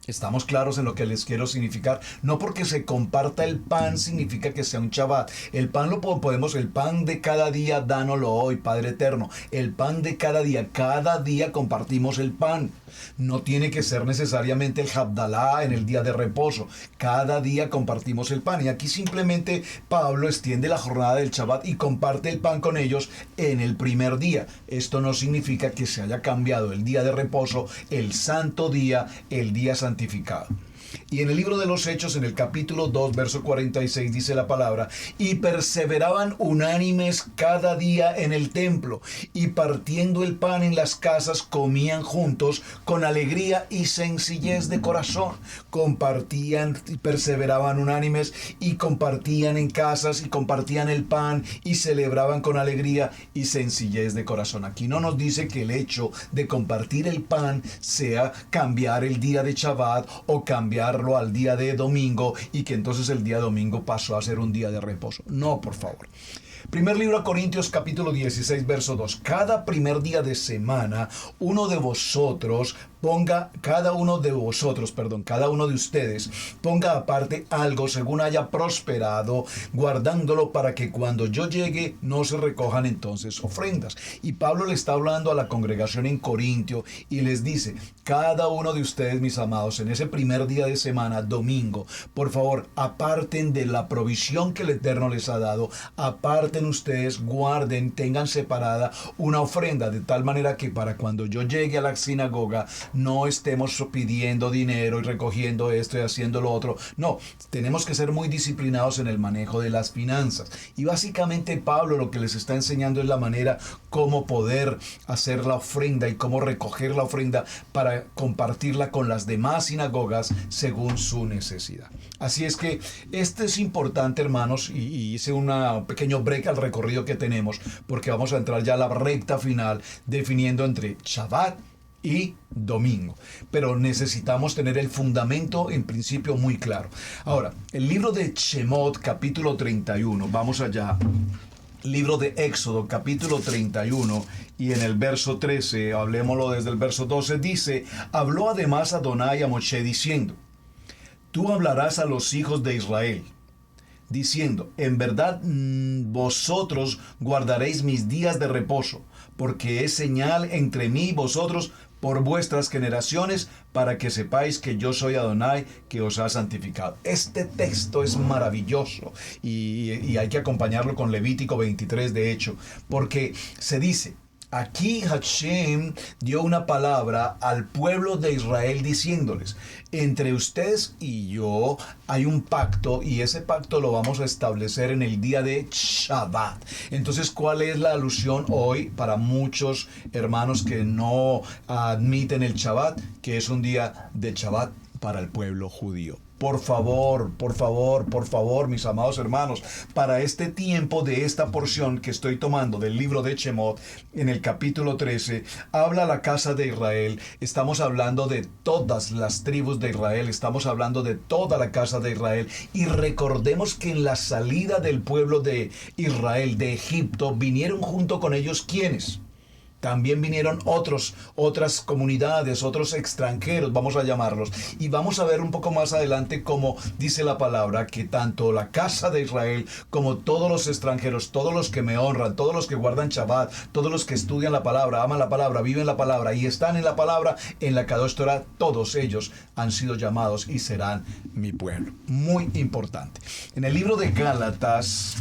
¿Estamos claros en lo que les quiero significar? No porque se comparta el pan significa que sea un Shabbat. El pan el pan de cada día, dánoslo hoy, Padre eterno. El pan de cada día compartimos el pan. No tiene que ser necesariamente el Havdalah en el día de reposo. Cada día compartimos el pan. Y aquí simplemente Pablo extiende la jornada del Shabbat y comparte el pan con ellos en el primer día. Esto no significa que se haya cambiado el día de reposo, el santo día, el día santificado. Y en el libro de los Hechos, en el capítulo 2, verso 46, dice la palabra: y perseveraban unánimes cada día en el templo, y partiendo el pan en las casas, comían juntos con alegría y sencillez de corazón. Compartían y perseveraban unánimes, y compartían en casas, y compartían el pan, y celebraban con alegría y sencillez de corazón. Aquí no nos dice que el hecho de compartir el pan sea cambiar el día de Shabbat o cambiarlo al día de domingo y que entonces el día domingo pasó a ser un día de reposo. No, por favor. Primer libro a Corintios, capítulo 16, verso 2. Cada primer día de semana, cada uno de ustedes, ponga aparte algo según haya prosperado, guardándolo para que cuando yo llegue no se recojan entonces ofrendas. Y Pablo le está hablando a la congregación en Corintio y les dice: cada uno de ustedes, mis amados, en ese primer día de semana, domingo, por favor, aparten de la provisión que el Eterno les ha dado, aparten ustedes, guarden, tengan separada una ofrenda, de tal manera que para cuando yo llegue a la sinagoga no estemos pidiendo dinero y recogiendo esto y haciendo lo otro. No, tenemos que ser muy disciplinados en el manejo de las finanzas. Y básicamente Pablo lo que les está enseñando es la manera cómo poder hacer la ofrenda y cómo recoger la ofrenda para compartirla con las demás sinagogas según su necesidad. Así es que esto es importante, hermanos, y hice un pequeño break al recorrido que tenemos, porque vamos a entrar ya a la recta final definiendo entre Shabbat y domingo. Pero necesitamos tener el fundamento en principio muy claro. Ahora, el libro de Shemot, capítulo 31, vamos allá. Libro de Éxodo, capítulo 31, y en el verso 13, hablemoslo desde el verso 12, dice: habló además Adonai a Moshe diciendo: tú hablarás a los hijos de Israel, diciendo: en verdad vosotros guardaréis mis días de reposo, porque es señal entre mí y vosotros por vuestras generaciones, para que sepáis que yo soy Adonai, que os ha santificado. Este texto es maravilloso y hay que acompañarlo con Levítico 23, de hecho, porque se dice: aquí Hashem dio una palabra al pueblo de Israel diciéndoles: entre ustedes y yo hay un pacto, y ese pacto lo vamos a establecer en el día de Shabbat. Entonces, ¿cuál es la alusión hoy para muchos hermanos que no admiten el Shabbat? Que es un día de Shabbat para el pueblo judío. Por favor, mis amados hermanos, para este tiempo de esta porción que estoy tomando del libro de Shemot, en el capítulo 13, habla la casa de Israel. Estamos hablando de todas las tribus de Israel, estamos hablando de toda la casa de Israel. Y recordemos que en la salida del pueblo de Israel de Egipto, vinieron junto con ellos, ¿quiénes? También vinieron otras comunidades, otros extranjeros, vamos a llamarlos. Y vamos a ver un poco más adelante cómo dice la palabra que tanto la casa de Israel como todos los extranjeros, todos los que me honran, todos los que guardan Shabbat, todos los que estudian la palabra, aman la palabra, viven la palabra y están en la palabra, en la Kadosh Torah, todos ellos han sido llamados y serán mi pueblo. Muy importante. En el libro de Gálatas...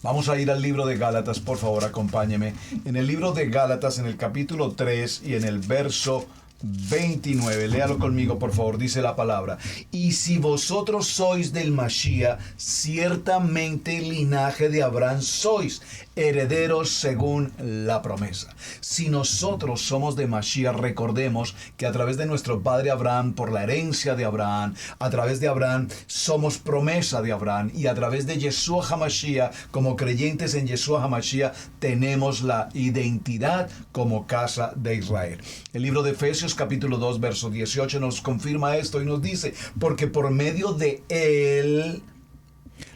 Vamos a ir al libro de Gálatas, por favor, acompáñeme. En el libro de Gálatas, en el capítulo 3 y en el verso 29. Léalo conmigo, por favor. Dice la palabra: y si vosotros sois del Mashiach, ciertamente linaje de Abraham sois, herederos según la promesa. Si nosotros somos de Mashiach, recordemos que a través de nuestro padre Abraham, por la herencia de Abraham, a través de Abraham somos promesa de Abraham, y a través de Yeshua HaMashiach, como creyentes en Yeshua HaMashiach, tenemos la identidad como casa de Israel. El libro de Efesios capítulo 2 verso 18 nos confirma esto y nos dice: porque por medio de él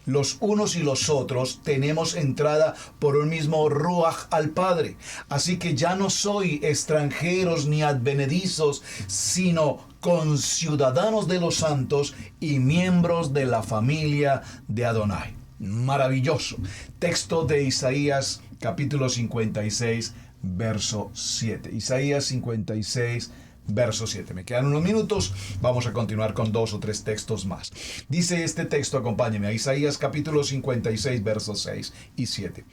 los unos y los otros tenemos entrada por un mismo Ruach al Padre. Así que ya no soy extranjeros ni advenedizos, sino conciudadanos de los santos y miembros de la familia de Adonai. Maravilloso. Texto de Isaías capítulo 56 verso 7. Isaías 56 verso 7. Me quedan unos minutos, vamos a continuar con 2 o 3 textos más. Dice este texto, acompáñenme, a Isaías capítulo 56 versos 6 y 7.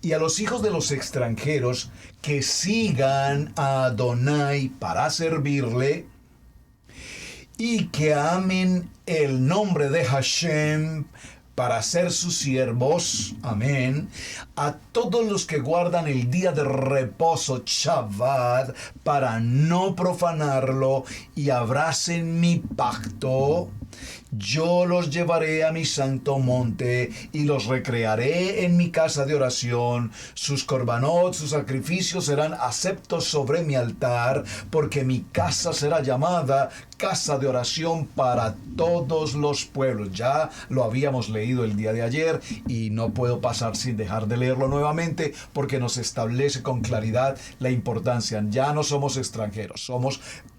Y a los hijos de los extranjeros que sigan a Adonai para servirle y que amen el nombre de Hashem para ser sus siervos, amén, a todos los que guardan el día de reposo, Shabbat, para no profanarlo, y abracen mi pacto, yo los llevaré a mi santo monte y los recrearé en mi casa de oración. Sus korbanot, sus sacrificios serán aceptos sobre mi altar, porque mi casa será llamada casa de oración para todos los pueblos. Ya lo habíamos leído el día de ayer y no puedo pasar sin dejar de leerlo nuevamente, porque nos establece con claridad la importancia. Ya no somos extranjeros,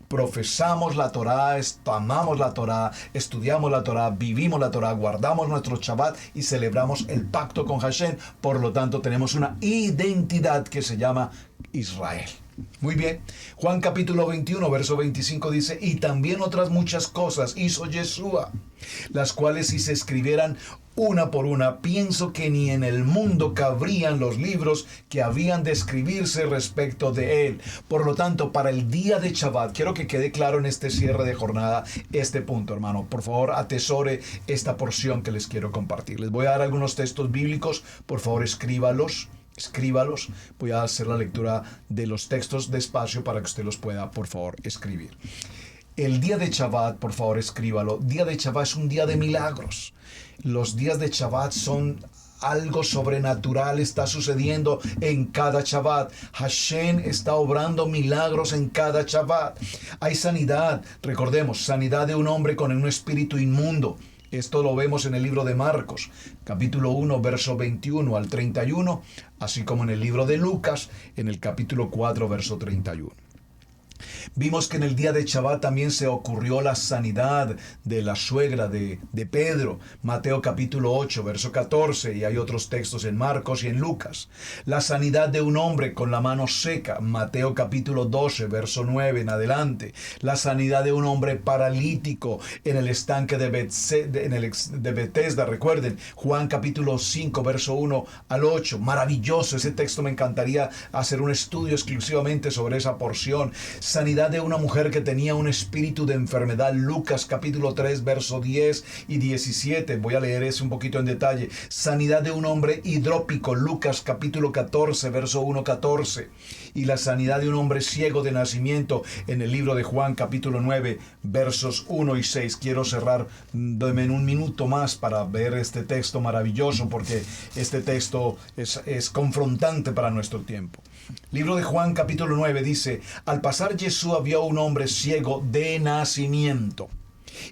profesamos la Torá, amamos la Torá, estudiamos la Torá, vivimos la Torá, guardamos nuestro Shabbat y celebramos el pacto con Hashem. Por lo tanto, tenemos una identidad que se llama Israel. Muy bien. Juan capítulo 21, verso 25 dice: y también otras muchas cosas hizo Yeshua, las cuales si se escribieran una por una, pienso que ni en el mundo cabrían los libros que habían de escribirse respecto de él. Por lo tanto, para el día de Shabbat, quiero que quede claro en este cierre de jornada este punto, hermano. Por favor, atesore esta porción que les quiero compartir. Les voy a dar algunos textos bíblicos. Por favor, escríbalos. Voy a hacer la lectura de los textos despacio para que usted los pueda, por favor, escribir. El día de Shabbat, por favor, escríbalo. Día de Shabbat es un día de milagros. Los días de Shabbat son algo sobrenatural, está sucediendo en cada Shabbat. Hashem está obrando milagros en cada Shabbat. Hay sanidad, recordemos, sanidad de un hombre con un espíritu inmundo. Esto lo vemos en el libro de Marcos, capítulo 1, verso 21 al 31, así como en el libro de Lucas, en el capítulo 4, verso 31. Vimos que en el día de Shabbat también se ocurrió la sanidad de la suegra de Pedro, Mateo capítulo 8, verso 14, y hay otros textos en Marcos y en Lucas. La sanidad de un hombre con la mano seca, Mateo capítulo 12, verso 9 en adelante. La sanidad de un hombre paralítico en el estanque de Betesda, recuerden, Juan capítulo 5, verso 1 al 8. Maravilloso, ese texto me encantaría hacer un estudio exclusivamente sobre esa porción. Sanidad de una mujer que tenía un espíritu de enfermedad, Lucas capítulo 3, verso 10 y 17. Voy a leer eso un poquito en detalle. Sanidad de un hombre hidrópico, Lucas capítulo 14, verso 1, 14. Y la sanidad de un hombre ciego de nacimiento en el libro de Juan capítulo 9, versos 1 y 6. Quiero cerrar, denme un minuto más para ver este texto maravilloso, porque este texto es confrontante para nuestro tiempo. Libro de Juan capítulo 9 dice: al pasar Jesús vio a un hombre ciego de nacimiento.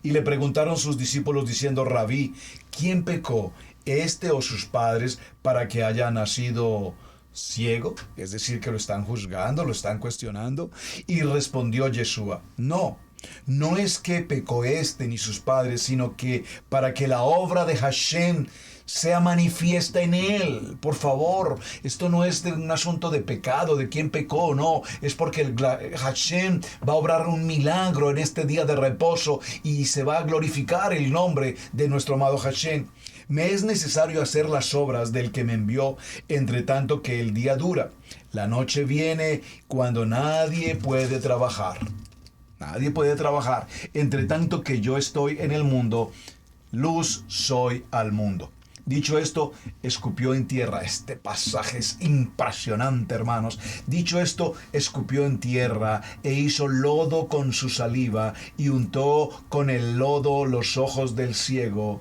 Y le preguntaron sus discípulos diciendo: Rabí, ¿quién pecó, este o sus padres, para que haya nacido ciego? Es decir, que lo están juzgando, lo están cuestionando. Y respondió Jesús: no es que pecó este ni sus padres, sino que para que la obra de Hashem sea manifiesta en él. Por favor, esto no es de un asunto de pecado, de quién pecó, no, es porque Hashem va a obrar un milagro en este día de reposo y se va a glorificar el nombre de nuestro amado Hashem. Me es necesario hacer las obras del que me envió, entre tanto que el día dura. La noche viene cuando nadie puede trabajar. Nadie puede trabajar. Entre tanto que yo estoy en el mundo, luz soy al mundo. Dicho esto, escupió en tierra. Este pasaje es impresionante, hermanos. Dicho esto, escupió en tierra e hizo lodo con su saliva y untó con el lodo los ojos del ciego.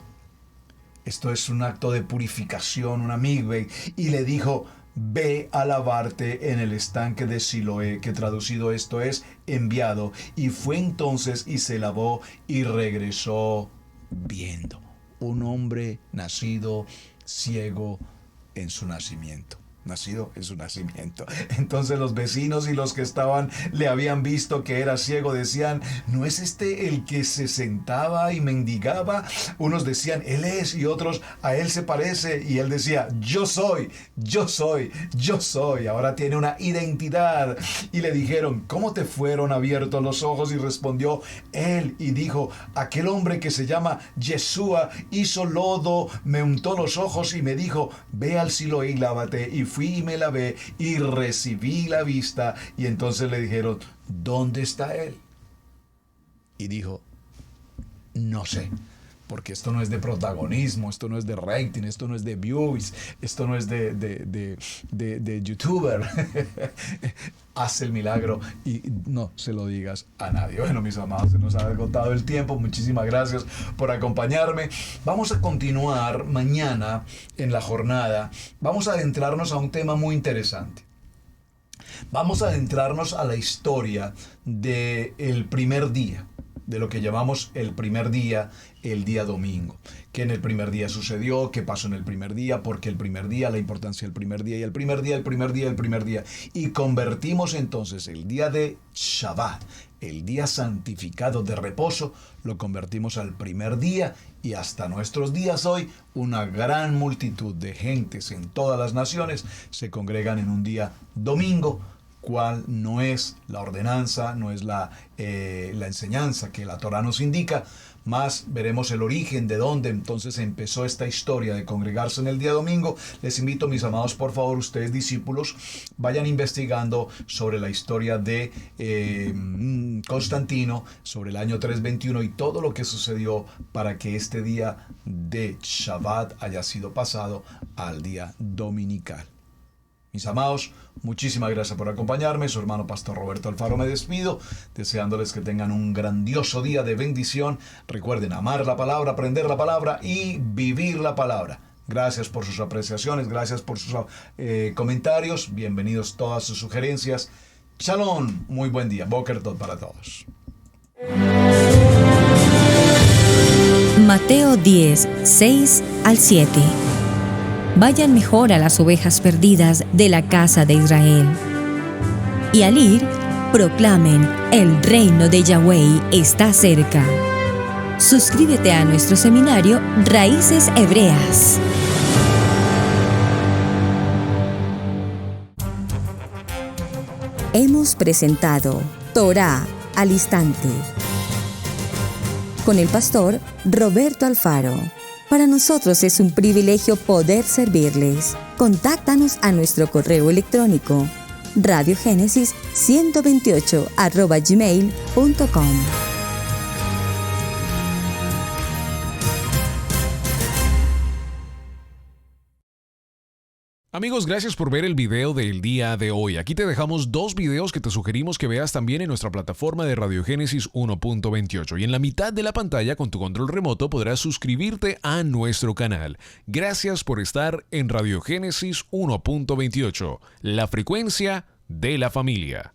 Esto es un acto de purificación, una migbe. Y le dijo: ve a lavarte en el estanque de Siloé, que traducido esto es enviado. Y fue entonces y se lavó y regresó viendo. Un hombre nacido ciego en su nacimiento. Nacido en su nacimiento. Entonces los vecinos y los que estaban le habían visto que era ciego. Decían: ¿no es este el que se sentaba y mendigaba? Unos decían: él es, y otros: a él se parece. Y él decía: yo soy, yo soy, yo soy. Ahora tiene una identidad. Y le dijeron: ¿cómo te fueron abiertos los ojos? Y respondió él y dijo: aquel hombre que se llama Yeshua hizo lodo, me untó los ojos y me dijo: ve al Siloé y lávate. Y fui y me lavé y recibí la vista. Y entonces le dijeron: ¿dónde está él? Y dijo: no sé, porque esto no es de protagonismo, esto no es de rating, esto no es de views, esto no es de youtuber. Haz el milagro y no se lo digas a nadie. Bueno, mis amados, se nos ha agotado el tiempo. Muchísimas gracias por acompañarme. Vamos a continuar mañana en la jornada. Vamos a adentrarnos a un tema muy interesante. Vamos a adentrarnos a la historia del primer día, de lo que llamamos el primer día, el día domingo. ¿Qué en el primer día sucedió? ¿Qué pasó en el primer día? ¿Por qué el primer día? La importancia del primer día. Y el primer día, el primer día, el primer día. Y convertimos entonces el día de Shabbat, el día santificado de reposo, lo convertimos al primer día. Y hasta nuestros días hoy, una gran multitud de gentes en todas las naciones se congregan en un día domingo, cual no es la ordenanza, no es la enseñanza que la Torá nos indica, más veremos el origen de dónde entonces empezó esta historia de congregarse en el día domingo. Les invito, mis amados, por favor, ustedes discípulos, vayan investigando sobre la historia de Constantino, sobre el año 321 y todo lo que sucedió para que este día de Shabbat haya sido pasado al día dominical. Mis amados, muchísimas gracias por acompañarme. Su hermano Pastor Roberto Alfaro me despido, deseándoles que tengan un grandioso día de bendición. Recuerden amar la palabra, aprender la palabra y vivir la palabra. Gracias por sus apreciaciones, gracias por sus comentarios. Bienvenidos todas sus sugerencias. Shalom, muy buen día. Boker Tov para todos. Mateo 10, 6 al 7. Vayan mejor a las ovejas perdidas de la casa de Israel. Y al ir, proclamen: el reino de Yahweh está cerca. Suscríbete a nuestro seminario Raíces Hebreas. Hemos presentado Torá al Instante con el pastor Roberto Alfaro. Para nosotros es un privilegio poder servirles. Contáctanos a nuestro correo electrónico radiogenesis128@gmail.com. Amigos, gracias por ver el video del día de hoy. Aquí te dejamos 2 videos que te sugerimos que veas también en nuestra plataforma de Radiogénesis 1.28. Y en la mitad de la pantalla, con tu control remoto, podrás suscribirte a nuestro canal. Gracias por estar en Radiogénesis 1.28, la frecuencia de la familia.